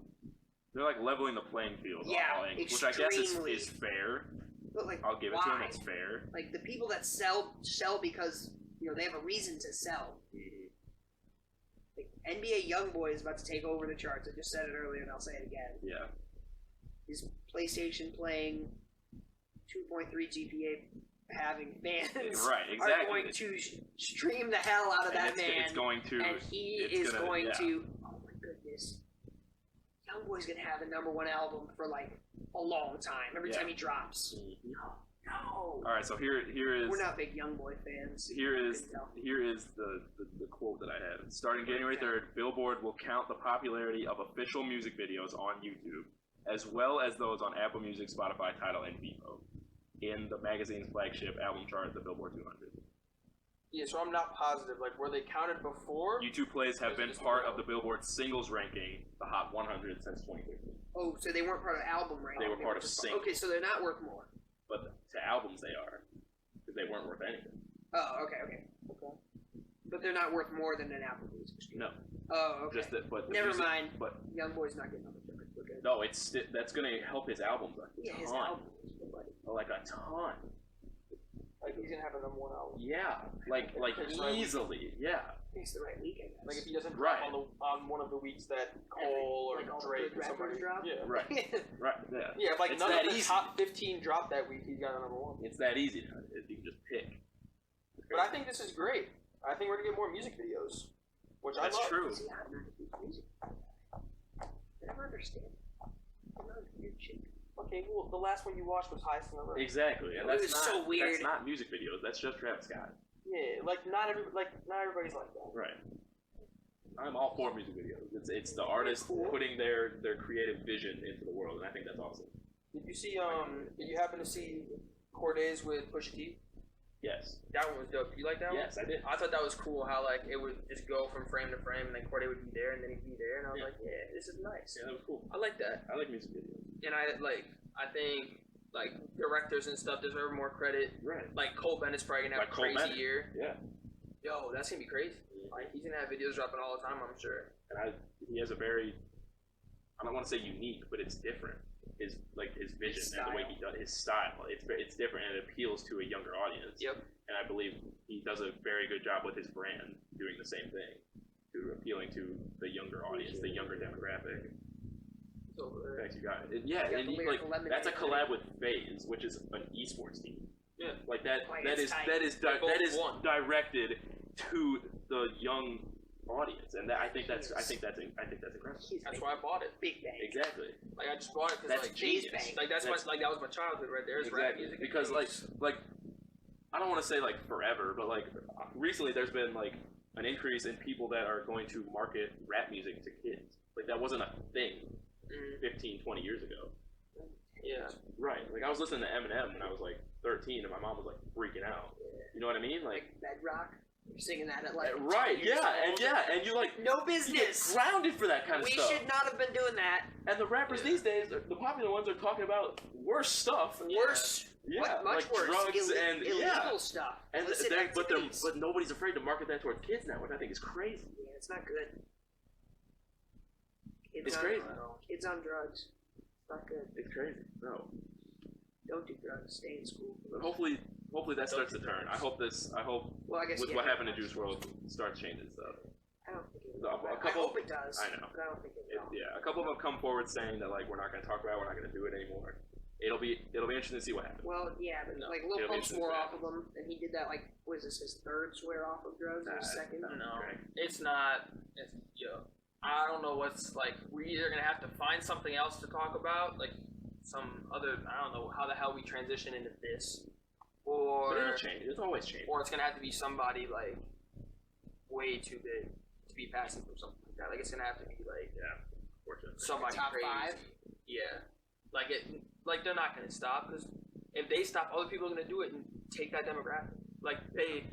S2: They're like leveling the playing field.
S3: Yeah,
S2: which I guess is fair.
S3: But like,
S2: I'll give it to them. It's fair.
S3: Like the people that sell because they have a reason to sell. Like, NBA YoungBoy is about to take over the charts. I just said it earlier, and I'll say it again.
S2: Yeah.
S3: His PlayStation playing 2.3 GPA having fans
S2: right, exactly.
S3: are going to stream the hell out of that man.
S2: It's going to,
S3: and he is going to. Oh my goodness, YoungBoy's gonna have a #1 album for like a long time. Every time he drops. No.
S2: All right, so here is.
S3: We're not big YoungBoy fans.
S2: Here is the quote that I had. Starting January 3rd, Billboard will count the popularity of official music videos on YouTube, as well as those on Apple Music, Spotify, Tidal, and Vevo, in the magazine's flagship album chart, the Billboard 200.
S1: Yeah, so I'm not positive. Like, were they counted before?
S2: YouTube plays have been part of the Billboard singles ranking, the Hot 100, since 2013.
S3: Oh, so they weren't part of album ranking.
S2: They were part of singles.
S3: Okay, so they're not worth more.
S2: But to albums they are, because they weren't worth anything.
S3: Oh, okay. But they're not worth more than an Apple Music stream.
S2: No.
S3: Oh, okay.
S2: Just that, but
S3: never mind.
S2: But
S3: YoungBoy's not getting on the chart. We're good.
S2: No, that's gonna help his albums a ton.
S3: His albums, buddy.
S2: Like a ton.
S1: Like he's gonna have a #1 album.
S2: Yeah, like easily. Yeah.
S3: It's the right week, I guess.
S1: Like if he doesn't drop on one of the weeks that Cole or Drake or somebody
S3: drop.
S1: Yeah.
S2: Right. Right. Yeah.
S1: Yeah. If like
S2: it's
S1: none
S2: that
S1: of the
S2: easy.
S1: top 15 drop that week, he's got a #1.
S2: It's that easy now. You can just pick.
S1: But I think this is great. I think we're gonna get more music videos, which
S2: That's
S1: I love.
S2: true.
S3: See, I'm not a big music. I never understand. I'm not a weird chick.
S1: Okay, well, the last one you watched was Highest in the Room.
S2: Exactly, and
S3: It
S2: that's
S3: was
S2: not
S3: so weird.
S2: That's not music videos. That's just Travis Scott.
S1: Yeah, not everybody's like that.
S2: Right. I'm all for music videos. It's the artist putting their creative vision into the world, and I think that's awesome.
S1: Did you see did you happen to see Cordae's with Pusha T?
S2: Yes.
S1: That one was dope. Did you like that one?
S2: Yes, I did.
S1: I thought that was cool how like it would just go from frame to frame and then Cordae would be there and then he'd be there and I was like, yeah, this is nice.
S2: Yeah, that was cool.
S1: I like that.
S2: I like music videos.
S1: And I think like directors and stuff deserve more credit.
S2: Right.
S1: Like Cole Bennett's probably gonna have a crazy year.
S2: Yeah.
S1: Yo, that's gonna be crazy. Like he's gonna have videos dropping all the time, I'm sure.
S2: And he has a very, I don't want to say unique, but it's different. His vision and the way he does his style. It's different and it appeals to a younger audience.
S1: Yep.
S2: And I believe he does a very good job with his brand doing the same thing, appealing to the younger audience, the younger demographic. Thanks, you got it. Yeah, and that's a collab with FaZe, which is an esports team.
S1: Yeah.
S2: Like that is directed to the young audience, and I think that's incredible.
S1: That's why I bought it.
S3: Big bang.
S2: Exactly.
S1: Like I just bought it because
S2: That's
S1: like
S2: genius.
S1: Like that was my childhood right there. Is rap music.
S2: Because like I don't want to say like forever, but like recently there's been like an increase in people that are going to market rap music to kids. Like that wasn't a thing 15, 20 years ago.
S1: Yeah.
S2: Right. Like I was listening to Eminem when I was like 13, and my mom was like freaking out. You know what I mean? Like
S3: Bedrock. You're singing that at like
S2: right, and you like
S3: no business.
S2: You get grounded for that kind of stuff.
S3: We should not have been doing that.
S2: And the rappers these days, the popular ones, are talking about worse stuff.
S3: Worse.
S2: Yeah,
S3: much
S2: like
S3: worse.
S2: drugs and
S3: illegal stuff.
S2: And but nobody's afraid to market that towards kids now, which I think is crazy.
S3: Yeah, it's not good.
S2: It's crazy.
S3: Kids on drugs. It's not good.
S2: It's crazy. No.
S3: Don't do drugs. Stay in school.
S2: But hopefully that starts to turn. I hope.
S3: Well, I guess
S2: with what happened to Juice WRLD starts changing stuff.
S3: I don't think it will. I hope it does.
S2: I know.
S3: But I don't think it will.
S2: Yeah, a couple of them come forward saying that like we're not going to talk about it, we're not going to do it anymore. It'll be interesting to see what happens.
S3: Well, yeah, but like Lil Pump swore off of them, and he did that like what is this his third swear off of drugs or his second?
S1: No, it's not. I don't know what's like. We're either gonna have to find something else to talk about, like some other. I don't know how the hell we transition into this, or
S2: but it'll change. It's always changing.
S1: Or it's gonna have to be somebody like way too big to be passing from something like that. Like it's gonna have to be like somebody
S3: top
S1: crazy.
S3: 5.
S1: Yeah, like they're not gonna stop because if they stop, other people are gonna do it and take that demographic. Like they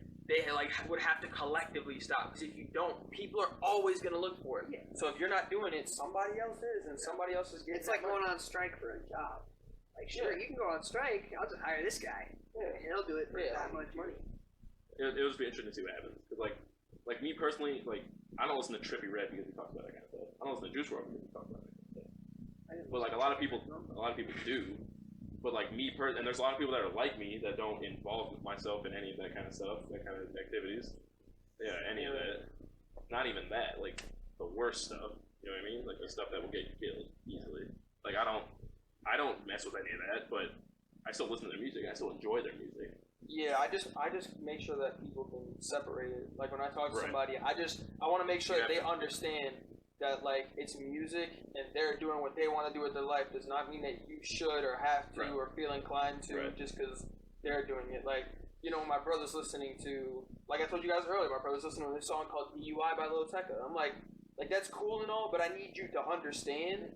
S1: like would have to collectively stop because if you don't, people are always gonna look for it. Yeah. So if you're not doing it, somebody else is, and somebody else is getting.
S3: It's like going on strike for a job. Like sure, you can go on strike. I'll just hire this guy, and he'll do it for that much money.
S2: it'll just be interesting to see what happens. Because like me personally, like I don't listen to Trippie Redd because he talks about that kind of stuff. I don't listen to Juice WRLD because he talks about that kind of stuff. But like a lot of people do. But like me and there's a lot of people that are like me that don't involve myself in any of that kind of stuff, that kind of activities. Yeah, any of that. Not even that. Like the worst stuff. You know what I mean? Like the stuff that will get you killed easily. Like I don't mess with any of that, but I still listen to their music. I still enjoy their music.
S1: Yeah, I just make sure that people can separate it. Like when I talk to somebody, I want to make sure that they understand that like it's music and they're doing what they want to do with their life does not mean that you should or have to or feel inclined to just because they're doing it. Like, you know, my brother's listening to, like I told you guys earlier, my brother's listening to this song called DUI by Lil Tecca. I'm like that's cool and all, but I need you to understand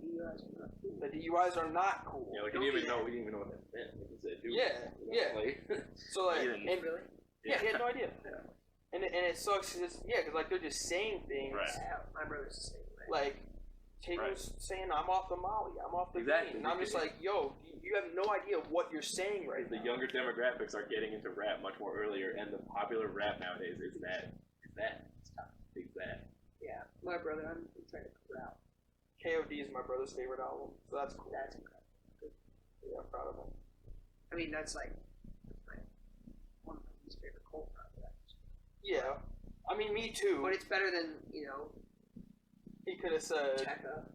S1: that DUIs are not cool.
S2: Yeah, like we didn't even know what that meant. Like you said, dude,
S1: Like, so like,
S2: really?
S1: He had no idea. Yeah. And it sucks because like they're just saying things.
S2: Right.
S3: Yeah, my brother's the same way.
S1: Like Tegan's saying, "I'm off the Molly, I'm off the green," and I'm just like, "Yo, you have no idea what you're saying right now."
S2: The younger demographics are getting into rap much more earlier, and the popular rap nowadays is that. It's that.
S3: Yeah, my brother, I'm trying to figure out.
S1: KOD is my brother's favorite album, so that's cool.
S3: That's incredible.
S1: Yeah, I'm proud of him.
S3: I mean, that's like one of my least favorite Cole projects.
S1: Yeah, I mean, me too.
S3: But it's better than, you know,
S1: he could have said,
S3: Checka.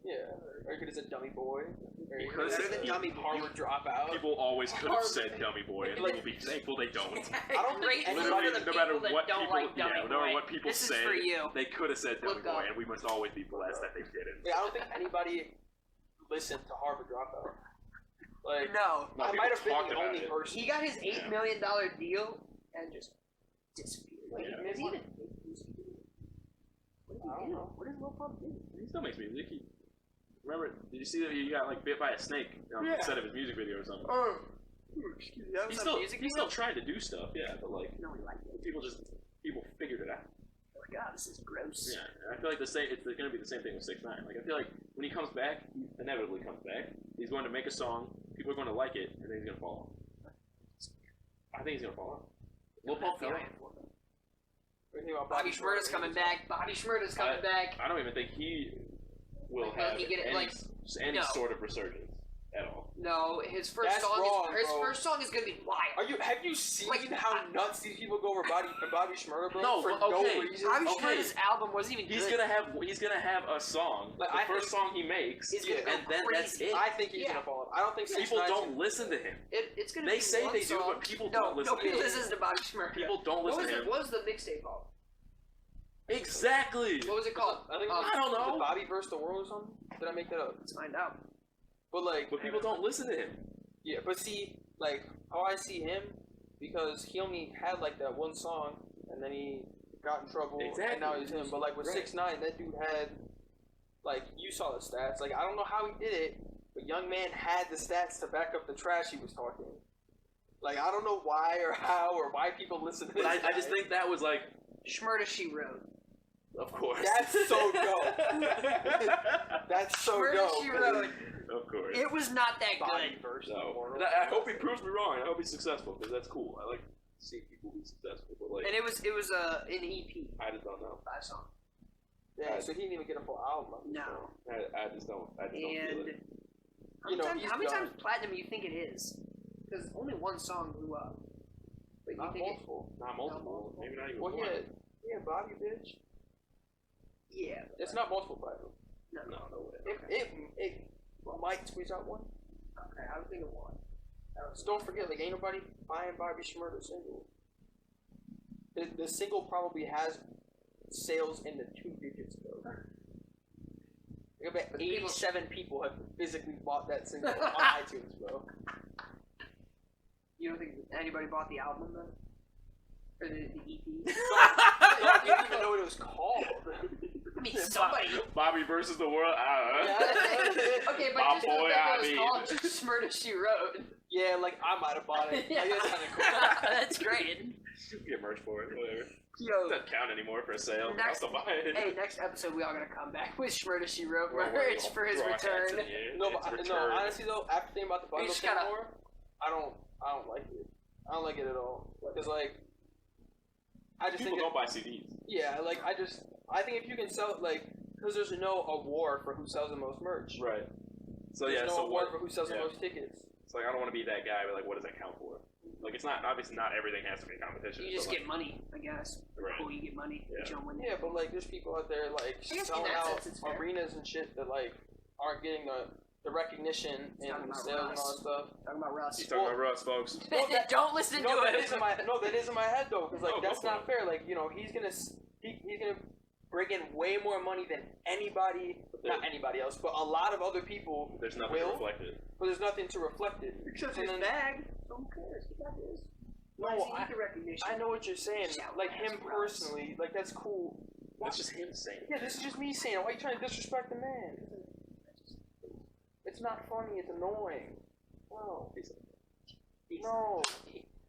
S1: or he could have said Dummy Boy. Or
S2: He
S1: he
S2: could
S1: could
S2: have
S1: have
S2: said
S1: said Dummy Harvard Dropout.
S2: People always could have said Dummy Boy, and
S1: Like,
S2: we'll be thankful they don't.
S1: I don't think
S2: Literally,
S3: for the
S2: no matter
S3: people
S2: what
S3: that don't
S2: people,
S3: like Dummy
S2: no matter
S3: Boy.
S2: what people
S3: This is
S2: say,
S3: for you.
S2: they could have said Dummy
S3: Look
S2: Boy,
S3: up.
S2: and we must always be blessed that they didn't.
S1: Yeah, I don't think anybody listened to Harvard Dropout. Like,
S3: No.
S2: No,
S1: I
S2: people
S1: might have been
S2: talked
S1: the
S2: about
S1: only
S2: it.
S1: person.
S3: He got his $8 million deal and just disappeared. Like,
S2: Yeah.
S3: is he even make music? What did
S1: I
S3: he
S1: don't
S3: do?
S1: know.
S3: What does Lil Pump do?
S2: He still makes music. Remember, did you see that he got like bit by a snake instead of his music video or something?
S1: Oh, excuse me. That was
S2: He's still trying to do stuff, yeah, but like
S3: No, we like it.
S2: people figured it out.
S3: Oh my god, this is gross.
S2: Yeah, and I feel like it's going to be the same thing with 6ix9ine. Like I feel like when he comes back, he inevitably comes back. He's going to make a song, people are going to like it, and then he's going to fall off. I think he's going to fall off. Lil Pump fell off.
S3: Bobby Shmurda's coming back. Bobby Shmurda's coming back.
S2: I don't even think he will
S3: Like, will
S2: have
S3: he get it,
S2: any
S3: no.
S2: sort of resurgence at all.
S3: No, his first
S1: That's
S3: song
S1: wrong,
S3: is
S1: bro.
S3: first song is gonna be wild.
S1: Have you seen
S3: Like,
S1: how nuts these people go over Bobby Shmurda, bro?
S2: No,
S1: for
S2: okay.
S1: no reason.
S3: Bobby
S2: Okay.
S3: Shmurda's album wasn't even
S2: He's
S3: good.
S2: gonna have a song.
S1: Like,
S2: the
S1: I
S2: first
S1: think
S2: song he makes,
S3: He's gonna go
S2: and then that's
S3: crazy.
S2: it.
S1: I think he's gonna fall off. I don't think
S2: People
S1: 6ix9ine
S2: don't listen to him.
S3: It's gonna
S2: They
S3: be
S2: say
S3: one
S2: they do,
S3: song.
S2: but people don't listen to
S3: Nobody
S2: him.
S3: listens to Bobby Shmurda.
S2: People don't listen to him.
S3: What was the mixtape called?
S2: Exactly.
S3: What was it called?
S1: I think
S2: I don't
S1: was
S2: know.
S1: it Bobby vs. the World or something? Did I make that up?
S3: Let's find out.
S1: But like,
S2: But people don't listen to him.
S1: Yeah, but see, like how I see him, because he only had like that one song, and then he got in trouble, and now he's him. But like with 6ix9ine, that dude had, like, you saw the stats. Like, I don't know how he did it, but young man had the stats to back up the trash he was talking. Like, I don't know why or how or why people listen to this.
S2: But I just think that was like,
S3: Shmurda She Wrote.
S2: of course.
S1: That's so dope. That's so
S3: Shmurda
S1: dope.
S3: She Wrote.
S2: Of course.
S3: It was not that
S1: Bobby
S3: good.
S1: versus the
S2: No.
S1: World.
S2: And I hope he proves me wrong. I hope he's successful because that's cool. I like seeing people be successful. But like,
S3: And it was an EP.
S2: I just don't know.
S3: 5 songs.
S1: Yeah, so he didn't even get a full album.
S3: No.
S2: I just don't feel
S3: And
S2: it.
S3: how many times platinum do you think it is? Because only one song blew up. But you
S1: Not
S3: think
S1: multiple.
S2: Not multiple. Maybe not even
S1: Well,
S2: one.
S1: yeah, Bobby, bitch.
S3: Yeah.
S1: It's not multiple platinum.
S2: No way.
S1: It might squeeze out one.
S3: Okay, I would think of one.
S1: So don't forget, like, ain't nobody buying Bobby Shmurda single. The single probably has sales in the 2 digits, though. I bet 87 people have physically bought that single on iTunes, bro.
S3: You don't think anybody bought the album then? Or the EP?
S1: I didn't even know what it was called.
S3: I mean, somebody.
S2: Bobby versus the world. I don't know.
S3: Okay, but
S2: My
S3: just
S2: boy,
S3: that
S2: I
S3: it was called Shmurda She Wrote.
S1: Yeah, like, I might have bought it. Like, that's kind of cool.
S3: That's great.
S2: Get merch for it. Whatever.
S3: Yo.
S2: Doesn't count anymore for a sale. I'll
S3: Next,
S2: still buy it.
S3: hey, next episode we all gonna come back with Shmurda She Wrote.
S2: Well,
S3: Where it's for his return.
S1: No, honestly though, after thinking about the bundle
S3: just
S1: thing
S3: gotta-
S1: more, I don't like it. I don't like it at all. Because like, I just
S2: People
S1: think
S2: don't buy CDs.
S1: yeah, like I think if you can sell like because there's no award for who sells the most merch.
S2: Right. So
S1: There's
S2: yeah.
S1: no
S2: So
S1: award
S2: what?
S1: for who sells the
S2: yeah.
S1: most tickets.
S2: It's like I don't want to be that guy, but like, what does that count for? Like, it's not obviously not everything has to be a competition.
S3: You just
S2: but,
S3: get money, I guess.
S2: Right.
S3: Cool, you get money.
S2: Yeah.
S3: But you don't win
S1: Yeah, but like there's people out there like
S3: I guess in
S1: selling
S3: that
S1: out
S3: sense, it's fair.
S1: arenas and shit that like aren't getting the recognition
S3: He's talking
S1: and
S3: about
S1: sales and all
S3: Russ.
S1: that stuff.
S3: Talking about Russ.
S2: He's talking about Russ, folks.
S1: No, that-
S3: Don't listen
S1: No,
S3: to
S1: that
S3: it.
S1: is in my head though, because like
S2: No, go
S1: that's
S2: for
S1: not
S2: it.
S1: fair. Like you know he's gonna bring in way more money than anybody, not anybody else, but a lot of other people.
S2: There's nothing
S1: will,
S2: reflected.
S1: but there's nothing to reflect it.
S3: Except
S1: And
S3: his
S1: then-
S3: bag. Who cares? He got his.
S1: No,
S3: Why does he
S1: I-
S3: need the recognition?
S1: I know what you're saying.
S3: Shout
S1: Like
S3: out
S1: him
S3: to Russ.
S1: personally, like that's cool.
S2: That's just him saying it.
S1: Yeah, this is just me saying. Why are you trying to disrespect the man? It's not funny. It's annoying. No.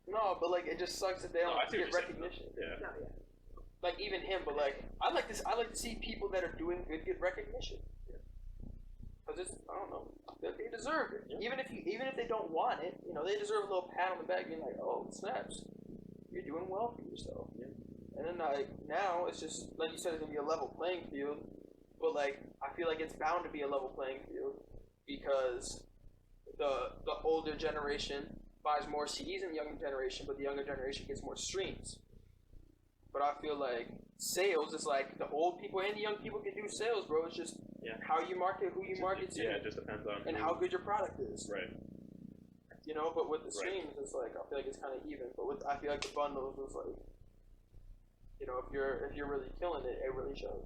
S1: No, but like it just sucks that they
S2: No,
S1: don't
S2: I see what
S1: get
S2: you're saying.
S1: recognition.
S2: Yeah.
S3: No, yeah.
S1: Like even him, but like I like to see people that are doing good get recognition. Cause it's I don't know they deserve it.
S2: Yeah.
S1: Even if they don't want it, you know they deserve a little pat on the back, being like, oh snaps, you're doing well for yourself.
S2: Yeah.
S1: And then like now it's just like you said, it's gonna be a level playing field. But like I feel like it's bound to be a level playing field because the older generation buys more CDs than the younger generation, but the younger generation gets more streams. But I feel like sales is like the old people and the young people can do sales, bro. It's just how you market, who you market to,
S2: Yeah, it just depends on
S1: and
S2: who-
S1: how good your product is.
S2: Right.
S1: You know, but with the
S2: Right.
S1: streams, it's like I feel like it's kind of even. But with I feel like the bundles is like, you know, if you're really killing it, it really shows.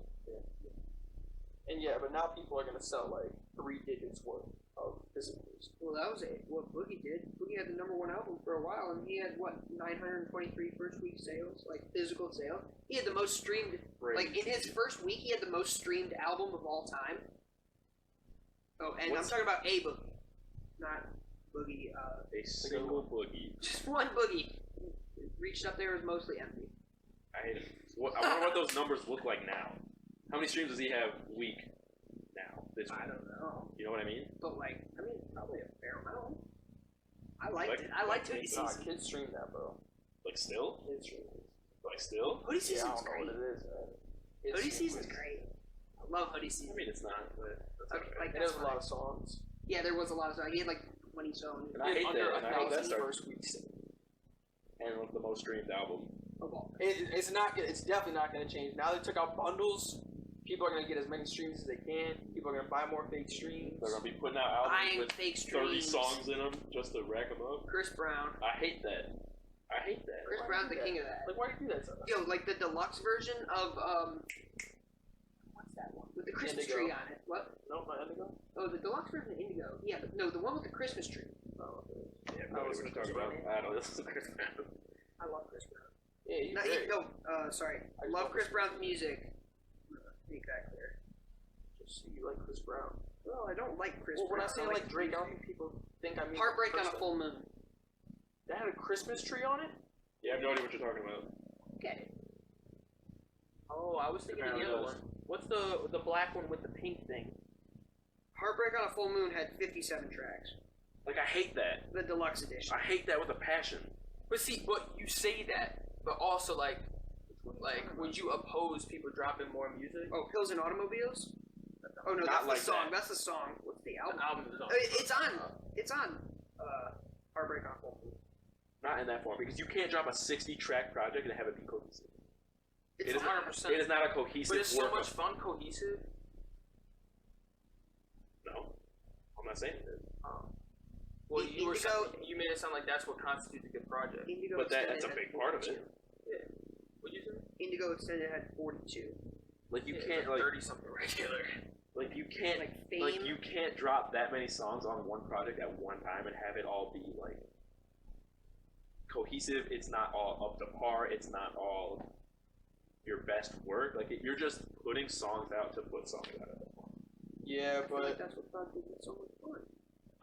S1: And yeah, but now people are gonna sell like 3 digits worth of physicals.
S3: Well, that was what Boogie did. Boogie had the #1 album for a while, and he had what 923 first week sales, like physical sales. He had the most streamed. Like in his first week, he had the most streamed album of all time. Oh, and I'm talking about a Boogie, not Boogie.
S2: A single boogie.
S3: Just one Boogie. Reached up there, was mostly empty.
S2: I hate it. I wonder what those numbers look like now. How many streams does he have week now? This week?
S3: I don't know,
S2: You know what I mean?
S3: but like, I mean, probably a fair amount. I liked
S2: Like-
S3: it. I liked
S2: like
S3: Hoodie
S1: Nah,
S3: Season.
S1: kids stream that, bro.
S2: Like still?
S1: Kids stream it.
S2: Like still?
S3: Hoodie
S1: Yeah, I
S3: Season's
S1: don't know
S3: great.
S1: what it is, man. Kids
S3: Hoodie
S1: stream
S3: Season's
S1: it.
S3: great. I love Hoodie
S2: I
S3: Season.
S2: mean, it's not, but that's
S3: Okay,
S2: okay.
S3: like
S1: It
S3: that's
S1: has a
S3: fine.
S1: lot of songs.
S3: Yeah, there was a lot of songs. He had like 20 songs.
S2: And I hate
S1: under
S2: that. And I hope that
S1: 1,000
S2: starts.
S1: first weeks.
S2: And with the most streamed album.
S3: Of all.
S1: It's not. It's definitely not going to change. Now they took out bundles. People are going to get as many streams as they can. People are going to buy more fake streams.
S2: They're gonna be putting out albums
S3: Buying
S2: with
S3: fake
S2: 30
S3: streams.
S2: songs in them just to rack them up.
S3: Chris Brown.
S2: I hate that. I hate that.
S3: Chris
S1: Why
S3: Brown's
S1: do
S3: the
S1: that?
S3: king of that.
S1: Like, why do you do that to us?
S3: Yo, like the deluxe version of what's that one with the Christmas
S1: Indigo.
S3: tree on it? What?
S1: No, not Indigo.
S3: Oh, the deluxe version of Indigo. Yeah, but no, the one with the Christmas tree.
S1: Oh, okay.
S2: Yeah,
S1: I
S2: no,
S1: was
S2: what you're
S1: Chris
S2: talking about.
S1: Brown.
S2: I don't know. This is Chris Brown.
S3: I love Chris Brown.
S1: Yeah, he's
S3: No,
S1: great.
S3: sorry.
S1: I
S3: I
S1: just
S3: love
S1: love
S3: Chris
S1: Chris
S3: Brown's music. Make that clear.
S1: Just so you like Chris Brown.
S3: Well, I don't like Chris
S1: Well, when
S3: Brown.
S1: I say like Drake, I don't think people think I mean
S3: Heartbreak on a
S1: person.
S3: Full Moon.
S1: That had a Christmas tree on it.
S2: Yeah, I have no idea what you're talking about.
S3: Okay.
S1: Oh, I was thinking of the
S2: Apparently
S1: other
S2: does.
S1: one. What's the black one with the pink thing?
S3: Heartbreak on a Full Moon had 57 tracks.
S2: Like, I hate that.
S3: The deluxe edition.
S2: I hate that with a passion.
S1: But see, but you say that, but also like, would you oppose people dropping more music?
S3: Oh, Pills and Automobiles? Oh no,
S2: Not
S3: that's
S2: like
S3: the song.
S2: that.
S3: That's the song. What's the
S1: The
S3: album?
S1: album is on.
S3: It's on. It's on. Heartbreak on a Full Moon.
S2: Not in that form, because you can't drop a 60-track project and have it be cohesive.
S3: It's
S2: It is
S3: not.
S1: 100%.
S2: It is not a cohesive
S1: But it's so
S2: work
S1: much
S2: of-
S1: fun, cohesive.
S2: No. I'm not saying it is.
S1: Well,
S3: Indigo-
S1: you made it sound like that's what constitutes a good project.
S3: Indigo
S2: But that's
S3: Extended
S2: a
S3: had
S2: big part of
S3: 42.
S2: it.
S1: What'd you say?
S3: Indigo Extended had 42.
S2: Like, you
S1: Yeah,
S2: can't, like,
S1: 30 something regular.
S2: like, you can't,
S3: Like Fame.
S2: like, you can't drop that many songs on one project at one time and have it all be, like, cohesive. It's not all up to par. It's not all your best work. Like, you're just putting songs out to put songs out.
S1: Yeah,
S3: I feel like
S1: but
S3: that's what fun is so much fun.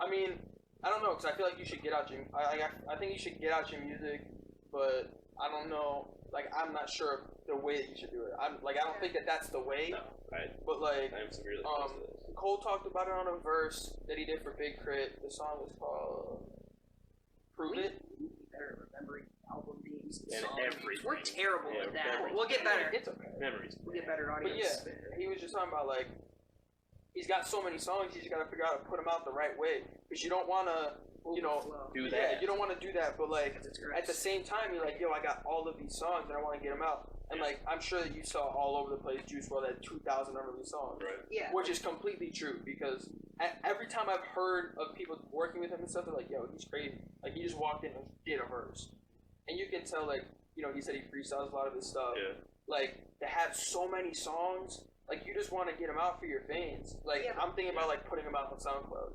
S1: I mean, I don't know, because I feel like you should get out your. I think you should get out your music, but I don't know. Like, I'm not sure the way that you should do it. I don't think that that's the way.
S2: No,
S1: But like,
S2: I'm severely opposed to this.
S1: Cole talked about it on a verse that he did for Big Crit. The song was called "Prove It."
S3: You better remember the album being names
S2: And
S3: songs.
S2: everything.
S3: We're terrible
S2: Yeah,
S3: at that.
S2: terrible.
S3: We'll get better.
S1: It's okay.
S2: Memories.
S3: We'll get better
S1: But
S3: audience.
S1: yeah, he was just talking about like he's got so many songs. You just gotta figure out how to put them out the right way because you don't want to, you know,
S3: Overflow.
S2: Do
S1: yeah,
S2: that.
S1: you don't want to do that. But like
S3: It's
S1: at the same time, you're like, yo, I got all of these songs and I want to get them out. And like I'm sure that you saw all over the place Juice WRLD had 2,000 unreleased songs,
S2: Right.
S3: Yeah.
S1: which is completely true because every time I've heard of people working with him and stuff, they're like, yo, he's crazy. Like he just walked in and did a verse, and you can tell like, you know, he said he freestyles a lot of his stuff.
S2: Yeah.
S1: Like to have so many songs, like you just want to get them out for your fans. Like
S3: Yeah,
S1: I'm thinking about like putting them out on SoundCloud.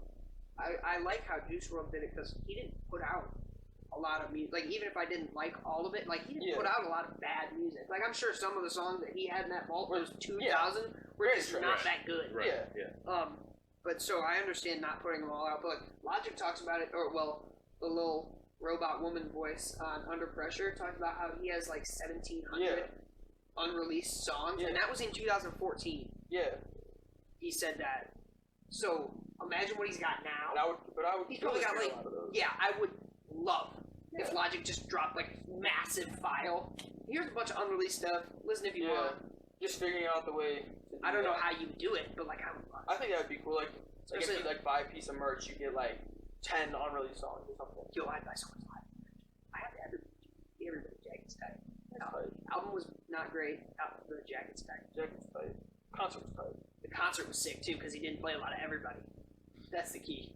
S3: I like how Juice WRLD did it because he didn't put out a lot of music. Like even if I didn't like all of it, like he didn't
S1: Yeah.
S3: put out a lot of bad music. Like I'm sure some of the songs that he had in that vault, those 2,000, were
S1: Very
S3: just
S1: true.
S3: not
S2: Right.
S3: that good.
S2: Right.
S1: Yeah.
S3: But so I understand not putting them all out. But like Logic talks about it, or well, the little robot woman voice on Under Pressure talked about how he has like 1,700
S1: Yeah.
S3: unreleased songs,
S1: Yeah.
S3: and that was in 2014.
S1: Yeah.
S3: He said that. So imagine what he's got now.
S1: But I would
S3: He's
S1: kill
S3: probably
S1: to
S3: got
S1: hear
S3: like,
S1: a lot of those.
S3: yeah, I would love if
S1: Yeah.
S3: Logic just dropped like a massive file. Here's a bunch of unreleased stuff. Listen if you
S1: Yeah.
S3: want.
S1: Just figuring out the way. To
S3: I don't know
S1: that.
S3: how you do it, but like I would love.
S1: I think that would be cool. Like if
S3: Especially-
S1: you like buy a piece of merch, you get like 10 unreleased songs or something.
S3: Yo, I'd buy so much live. I have to everybody jacket's tight.
S1: Tight.
S3: Album was not great. The jacket's tight.
S1: Jacket's tight. Concert was tight.
S3: The concert was sick too because he didn't play a lot of everybody. That's the key.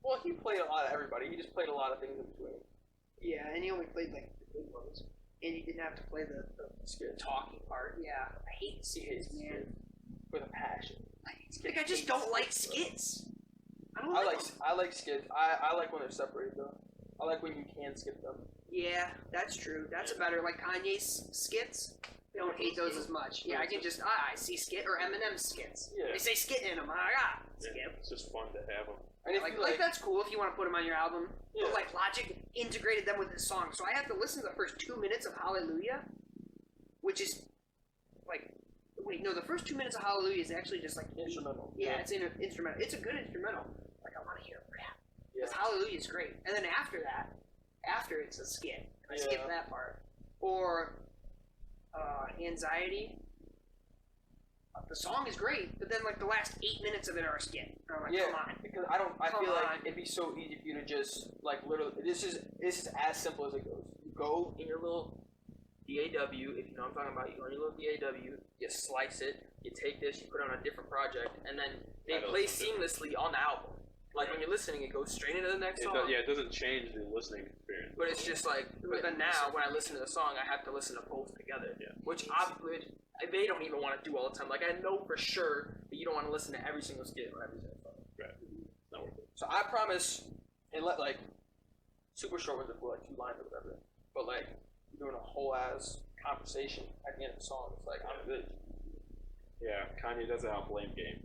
S1: Well, he played a lot of everybody. He just played a lot of things in between.
S3: Yeah, and he only played like the big ones, and he didn't have to play the talking part. Yeah, I hate skits, man.
S1: With a passion.
S3: Like I just don't like skits. I don't like them.
S1: I like skits. I like when they're separated though. I like when you can skip them.
S3: Yeah, that's true. That's a better like Kanye's skits. I don't hate those as much. Yeah, I can just I see skit or Eminem's skits.
S1: Yeah.
S3: They say skit in them. I'm like, skip.
S2: Yeah. It's just fun to have them.
S1: And if
S3: Like,
S1: you
S3: like that's cool if you want to put them on your album.
S1: Yeah.
S3: But like Logic integrated them with his song, so I have to listen to the first 2 minutes of Hallelujah, which is like, wait, no, the first 2 minutes of Hallelujah is actually just like
S1: instrumental.
S3: Yeah, it's an instrumental. It's a good instrumental. Like I want to hear rap.
S1: Yeah.
S3: Because Hallelujah is great, and then after that, after it's a skit. I skip
S1: Yeah.
S3: that part. Or Anxiety. The song is great, but then like the last 8 minutes of it are a skit. And I'm like,
S1: Yeah,
S3: come on.
S1: because I
S3: Come
S1: feel
S3: on.
S1: like it'd be so easy for you to just like literally. This is as simple as it goes. You go in your little DAW, if you know what I'm talking about. You go in your little DAW, you slice it, you take this, you put it on a different project, and then they
S2: That
S1: play
S2: is something
S1: seamlessly on the album. Like when you're listening, it goes straight into the next
S2: It
S1: song.
S2: does, yeah, it doesn't change the listening experience.
S1: But it's just like, but then now when I listen to the song, I have to listen to both together.
S2: Yeah.
S1: Which obviously they don't even want to do all the time. Like I know for sure that you don't want to listen to every single skit or every single song.
S2: Right. It's not worth it.
S1: So I promise, and let like super short ones for like 2 lines or whatever. But like doing a whole ass conversation at the end of the song, it's like I'm good.
S2: Yeah, Kanye does that on Blame Game,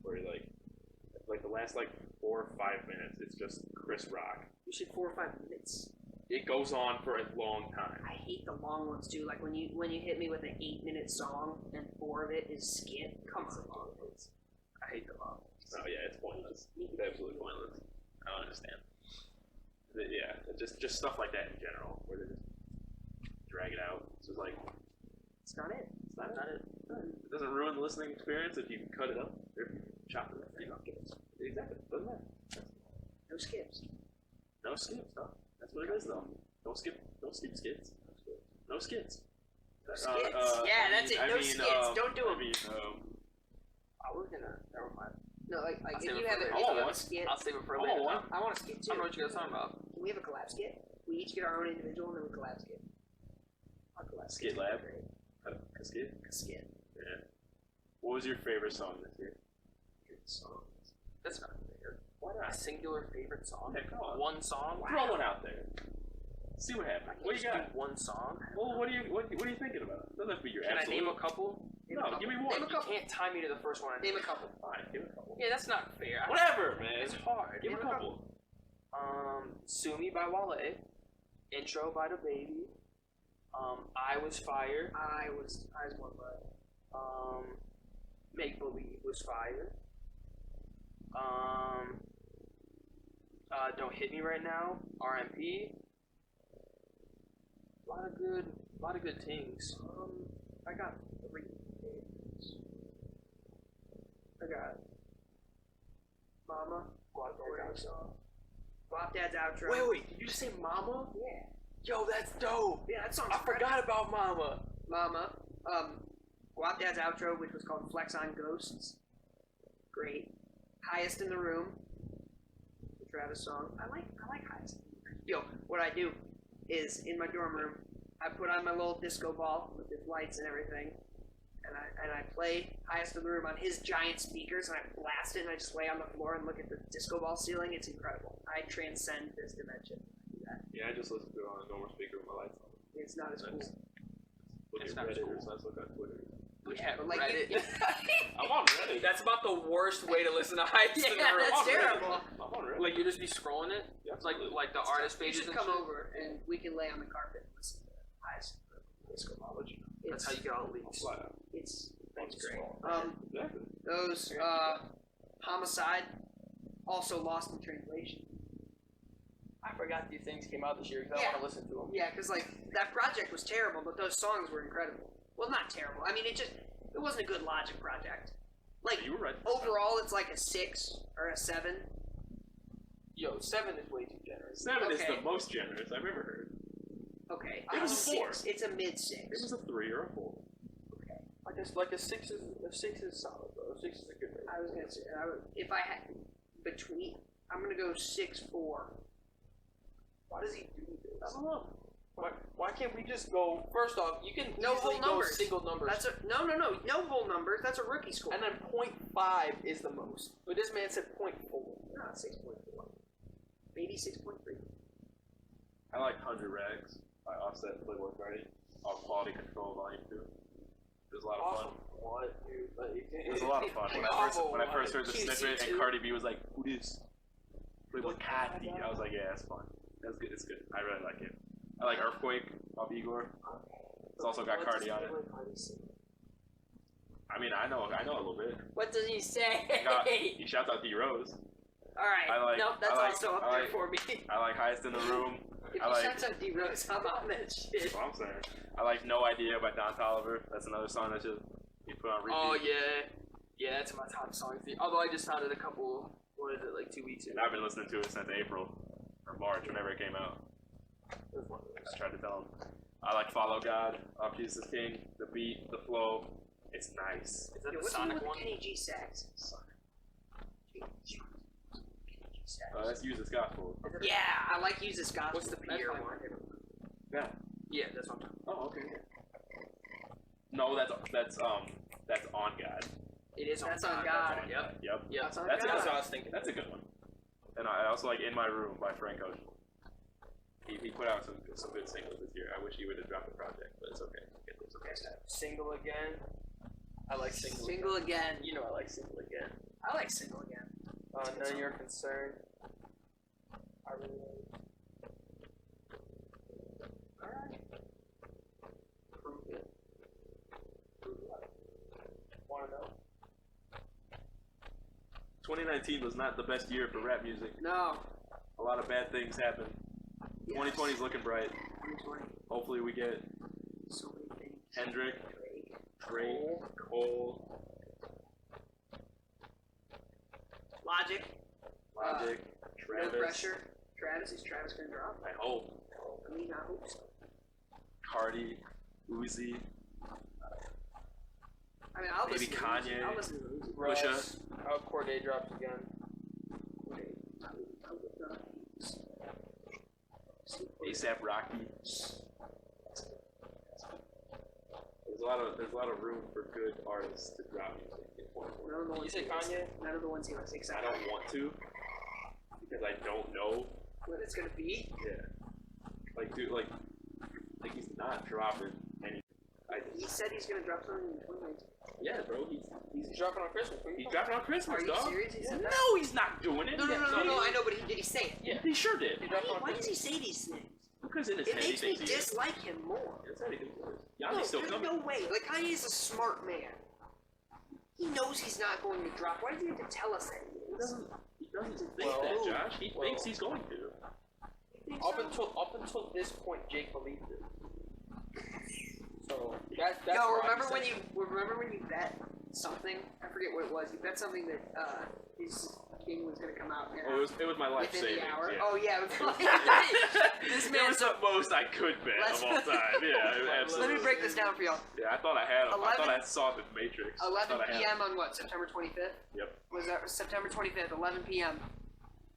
S2: where he like the last like 4 or 5 minutes, it's just Chris Rock.
S3: You should 4 or 5 minutes.
S2: It goes on for a long time.
S3: I hate the long ones too. Like when you hit me with an 8-minute song and 4 of it is skit. Come on. I hate the long ones.
S2: Oh yeah, it's pointless. It's absolutely pointless. I don't understand. Yeah, just stuff like that in general, where they just drag it out. It's just like
S3: It's not it.
S2: it's not it. It doesn't ruin the listening experience if you can cut it up or if you chop it up. You know, exactly. Doesn't matter.
S3: No skips.
S2: No skips, no. That's what it is, though. Don't skip skits. No skits.
S3: No skits. Yeah, that's it. No skits. Don't do them.
S1: Oh, we're gonna. Never mind.
S3: No, like
S1: I'll
S3: if
S1: save it
S3: you
S1: for
S3: have
S1: later.
S3: if you have
S2: one.
S3: a skit,
S1: I'll save it for
S2: I
S1: later.
S2: want one.
S3: I want a skit
S1: I
S3: too.
S1: don't know what you guys are talking about.
S3: Can we have a collab skit? We each get our own individual and then we collab skit. A collab
S2: Skit lab.
S3: Great.
S2: A skit?
S3: A skit.
S2: Yeah. What was your favorite song this year?
S3: Good songs.
S1: That's not fair. Why not? A singular favorite song?
S2: Yeah, come on.
S1: One song?
S2: Throw one out there. See what happens. What you
S1: Just do
S2: got?
S1: one song?
S2: Well, what are you thinking about? Doesn't have to be your
S1: Can I
S2: absolute.
S1: name a couple?
S3: Name a
S2: No,
S3: couple.
S2: give me
S3: Name
S2: one.
S3: a
S1: You
S3: couple.
S1: can't tie me to the first one.
S3: Name a couple.
S2: Fine, give me a couple.
S1: Yeah, that's not fair.
S2: Whatever, man.
S1: It's hard.
S2: Give me a
S3: Name a
S2: couple.
S1: Sue Me by Wale. Intro by DaBaby. I Was Fire.
S3: I was one, but
S1: Make Believe was fire. Don't Hit Me Right Now. RMP. A lot of good things.
S3: I got 3 things. I got Mama. Guap Dad's outro.
S1: Wait, did you say Mama?
S3: Yeah.
S1: Yo, that's dope.
S3: Yeah, that song's
S1: I forgot about Mama.
S3: Mama. Guap Dad's outro, which was called Flex on Ghosts. Great. Highest in the Room. The Travis song. I like Highest in the Room. Yo, what I do is in my dorm room, I put on my little disco ball with its lights and everything, and I play Highest in the Room on his giant speakers, and I blast it, and I just lay on the floor and look at the disco ball ceiling. It's incredible. I transcend this dimension.
S2: Yeah, I just listened to it on a normal speaker with my lights on.
S3: It's not as cool.
S2: Look
S1: It's
S2: at
S1: not as
S2: Reddit
S1: cool.
S2: or something, look on Twitter.
S3: Yeah, but like
S1: Reddit.
S2: I'm on Reddit.
S1: That's about the worst way to listen to Highest in the
S3: Yeah,
S1: Room.
S3: that's
S2: I'm on Reddit.
S3: terrible.
S2: I'm on Reddit.
S1: Like you just be scrolling it,
S2: Yeah,
S1: like the artist
S3: You
S1: pages
S3: should
S1: and
S3: come
S1: shit.
S3: over and we can lay on the carpet and listen to Highest in the Room. Disco ball.
S1: That's how you get all the leaks.
S2: Flat out.
S3: It's
S1: Thanks,
S3: great.
S2: Exactly.
S3: Those Homicide, also Lost in Translation.
S1: I forgot these things came out this year because I
S3: Yeah.
S1: want to listen to them.
S3: Yeah, because like that project was terrible, but those songs were incredible. Well, not terrible. I mean, it wasn't a good Logic project. Like
S2: You were right.
S3: overall, it's like a 6 or a 7.
S1: Yo, 7 is way too generous.
S2: 7 is
S3: Okay.
S2: the most generous I've ever heard.
S3: Okay,
S2: It was a
S3: 6.
S2: 4.
S3: It's a mid
S2: It
S3: 6.
S2: was a 3 or a 4.
S1: Like a 6 is solid, bro. 6 is a good rating.
S3: I was gonna say if I had between, I'm gonna go 6-4.
S1: Why does he do this? I don't know. Why can't we just go? First off, you can
S3: No
S1: easily
S3: whole
S1: go
S3: numbers.
S1: single numbers.
S3: That's no whole numbers. That's a rookie score.
S1: And then 0.5 is the most. But this man said 0.4.
S3: No, 6.4. Maybe 6.3.
S2: I like 100 Rags by Offset and Playboi Carti off Quality Control Volume 2. It was a lot of fun.
S1: What, dude? Like,
S2: It was a lot of fun. When I first heard the snippet and Cardi B was like, "Who this?" Playboi Carti. I was like, "Yeah, it's fun. That's good. It's good. I really like it." I like Earthquake off Igor. It's also got Carti on it. I mean, I know a little bit.
S3: What does he say?
S2: He shouts out D Rose.
S3: All right.
S2: I like-
S3: Nope, that's
S2: I like-
S3: also up
S2: I
S3: there
S2: like-
S3: for me.
S2: I like Highest in the Room.
S3: If
S2: I
S3: you
S2: like-
S3: shout out D Rose, I'm on that shit.
S2: That's what I'm saying. I like No Idea by Don Toliver. That's another song that you put on repeat.
S1: oh, yeah. Yeah, that's my top song. Although I just sounded a couple, what is it, like 2 weeks
S2: And
S1: ago.
S2: I've been listening to it since April or March, whenever it came out. Just tried to tell him. I like Follow God off Jesus is King. The beat, the flow, it's nice.
S1: Is that
S3: Yo,
S1: the
S3: what's the
S1: Sonic
S3: one
S1: one?
S3: with Kenny G sax?
S2: That's Use This Gospel.
S3: Yeah, I like Use This Gospel.
S1: What's the
S3: That's
S1: Pierre
S3: my
S1: one?
S3: favorite.
S2: Yeah.
S1: Yeah, that's what I'm talking
S2: Oh, okay. No, that's On God.
S1: It is
S3: That's
S1: on
S3: on
S1: God.
S3: God.
S1: Yep.
S2: Yep.
S1: Yep.
S3: That's on
S1: That's
S3: God.
S1: what I was thinking.
S2: That's a good one. And I also like In My Room by Frank Ocean. He put out some good singles this year. I wish he would have dropped a project, but it's okay. It's okay.
S1: Single Again. I like Single Again.
S3: Single Again.
S1: You know I like Single Again.
S3: I like Single Again.
S1: None of your concern. I really like. Alright. Prove it. Prove it. Wanna know?
S2: 2019 was not the best year for rap music.
S3: No.
S2: A lot of bad things happened. 2020 is looking bright.
S3: 2020.
S2: Hopefully we get
S3: So many things.
S2: Hendrick, Drake, Cole,
S3: Logic.
S2: Logic, Travis.
S3: No pressure. Travis, is Travis gonna drop?
S2: I hope.
S3: I mean, I hope so.
S2: Carti, Uzi,
S3: I mean, I'll
S2: Maybe
S3: listen to
S2: Kanye.
S3: Uzi. I'll listen to Uzi.
S2: Russia.
S1: Cordae drops again.
S2: ASAP Rocky. There's a lot of room for good artists to drop music in 2020.
S3: None of the ones
S1: You say
S3: he was-
S1: Kanye?
S3: None of the ones he was
S2: I
S3: excited
S2: don't want to because I don't know.
S3: what it's gonna be.
S2: Yeah. Like dude, like he's not dropping anything.
S3: He said he's gonna drop something in 2019.
S2: Yeah, bro.
S1: He's dropping on Christmas. What are you
S2: He's
S1: talking
S2: dropping on Christmas,
S3: Are you
S2: dog.
S3: serious? He said that?
S2: No, he's not doing it.
S3: No, I know, but did he say it?
S2: Yeah, he sure did.
S1: He dropped on
S3: Why does
S1: Christmas.
S3: he say these things?
S2: Because in his
S3: It
S2: head, he
S3: makes me
S2: thinks he is.
S3: dislike him more.
S2: It's anything worse.
S3: No,
S2: Yanni's still
S3: there's
S2: coming.
S3: no way. Like, Kanye's a smart man. He knows he's not going to drop. Why does he have to tell us that?
S2: He doesn't think
S1: Well,
S2: that, Josh. He
S1: well.
S2: thinks he's going to.
S1: Up until this point, Jake believed it. So that's
S3: Yo,
S1: where
S3: remember
S1: I'm
S3: when
S1: saying-
S3: you bet something? I forget what it was. You bet something that his king was gonna come out.
S2: Oh, it was my life
S3: within
S2: savings.
S3: the hour.
S2: Yeah.
S3: Oh yeah, it was this
S2: It
S3: man.
S2: was the most I could bet
S3: Let's-
S2: of all time. Yeah,
S3: Let
S2: absolutely.
S3: me break this down for y'all.
S2: Yeah, I thought I had him. I
S3: 11
S2: thought I saw the Matrix. I
S3: 11
S2: thought I had
S3: p.m.
S2: him.
S3: on what? September 25th.
S2: Yep.
S3: Was that September 25th? 11 p.m.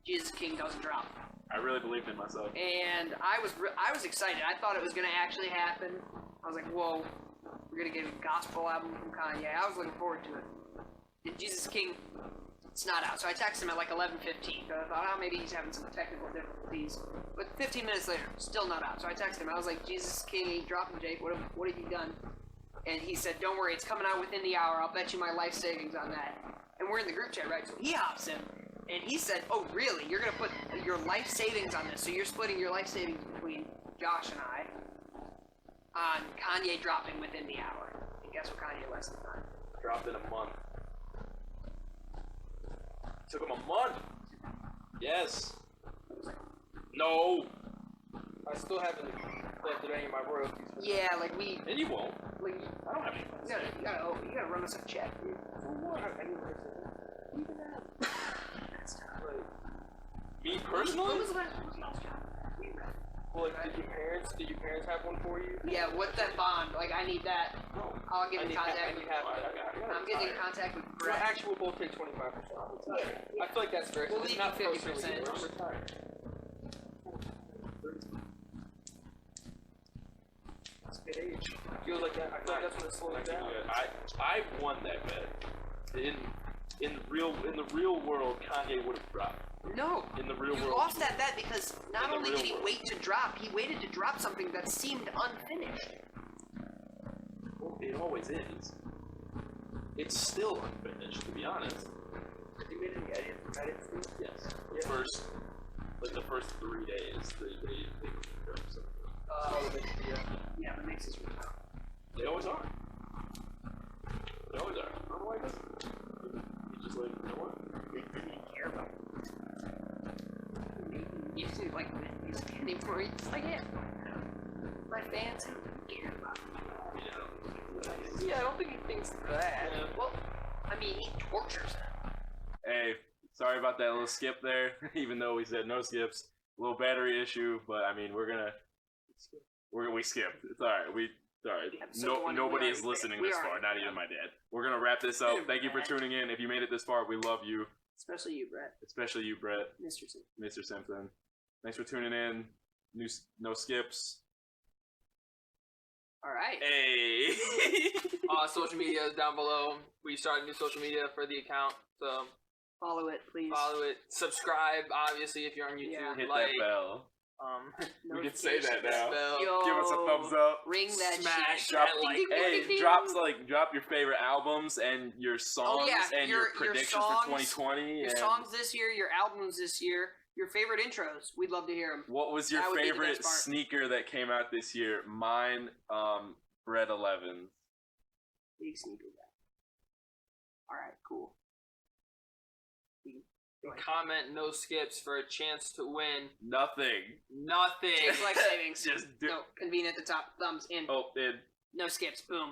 S3: Jesus King doesn't drop.
S2: I really believed in myself.
S3: And I was excited. I thought it was gonna actually happen. I was like, whoa, we're gonna get a gospel album from Kanye. I was looking forward to it. And Jesus King, it's not out. So I texted him at like 11:15. So I thought, oh, maybe he's having some technical difficulties. But 15 minutes later, still not out. So I texted him. I was like, Jesus King ain't dropping, Jake. What have you done? And he said, don't worry, it's coming out within the hour. I'll bet you my life savings on that. And we're in the group chat, right? So he hops in. And he said, oh, really? You're going to put your life savings on this. So you're splitting your life savings between Josh and I on Kanye dropping within the hour. And guess what Kanye less than time?
S2: Dropped in a month. Took him a month. Yes. No.
S1: I still haven't collected any of my royalties.
S3: Yeah, like we...
S2: And you won't.
S3: Like,
S2: I don't have any.
S3: you gotta run us a check, dude.
S1: For what? I need to
S3: That's tough.
S2: Me
S3: When
S2: personally?
S3: was the last job?
S1: Well, like, did your parents have one for you?
S3: Yeah, what's that bond? Like, I need that.
S2: No.
S3: I'll get
S1: I
S3: in
S1: need
S3: contact with...
S1: half.
S3: I'm getting in contact with
S1: Well,
S3: Brett.
S1: actually, we'll both take 25%.
S3: Yeah.
S1: I feel like that's fair.
S3: We'll
S1: It's
S3: leave
S1: not
S3: you 50%.
S1: personal. I'm retired. That's a good age. Feels like that. I feel like that's when it slows down.
S2: I won that bet. In the real world, Kanye would have dropped.
S3: No.
S2: In the real
S3: You
S2: world,
S3: lost that bet because not
S2: In the
S3: only
S2: real
S3: did he
S2: world.
S3: wait to drop, he waited to drop something that seemed unfinished.
S2: Well, it always is. It's still unfinished, to be honest.
S1: You made any edits?
S2: Yes.
S1: Yeah.
S2: The first 3 days, they drop something.
S3: Yeah, but makes us
S2: They always are. They always are. I don't know why it doesn't. You just like, you know what?
S3: They didn't care about it. You just didn't like music anymore. You just like, yeah, my fans don't care about it.
S1: Yeah, I don't think he thinks that.
S3: Well, I mean, he tortures them.
S2: Hey, sorry about that little skip there. Even though we said no skips, a little battery issue. But I mean, we skipped. It's all right. Sorry.
S3: Episode one,
S2: Nobody
S3: we
S2: is
S3: already
S2: listening
S3: did.
S2: this
S3: We
S2: far.
S3: already
S2: Not
S3: did.
S2: even my dad. We're gonna wrap this up. Thank you for tuning in. If you made it this far, we love you.
S3: Especially you, Brett.
S2: Especially you, Brett,
S3: Mr. Simpson.
S2: Mr. Simpson. Thanks for tuning in. No skips.
S3: All right.
S2: Hey.
S1: Social media is down below. We started new social media for the account, so
S3: Follow it, please.
S1: follow it. Subscribe, obviously, if you're on YouTube.
S3: Yeah.
S2: Hit
S1: Like,
S2: that bell. We can say that now.
S1: bell.
S3: Yo,
S2: Give us a thumbs up.
S3: Ring that
S1: Smash
S3: shit.
S2: Drop,
S1: that like.
S2: hey, drop your favorite albums and your songs and your predictions
S3: songs,
S2: for 2020.
S3: Your
S2: and
S3: songs this year, your albums this year, your favorite intros. We'd love to hear them.
S2: what was your
S3: That would be the
S2: favorite
S3: best part.
S2: sneaker that came out this year? Mine, Red 11.
S3: Big sneaker guy. All right, cool.
S1: Comment no skips for a chance to win
S2: Nothing.
S1: nothing.
S3: Take life savings.
S2: Just do.
S3: No, convene at the top. Thumbs in.
S2: Oh, it.
S3: No skips. Boom.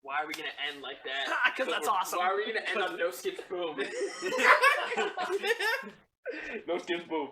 S1: Why are we gonna end like that?
S3: Because that's awesome.
S1: Why are we gonna end on no skips? Boom.
S2: No skips, boom.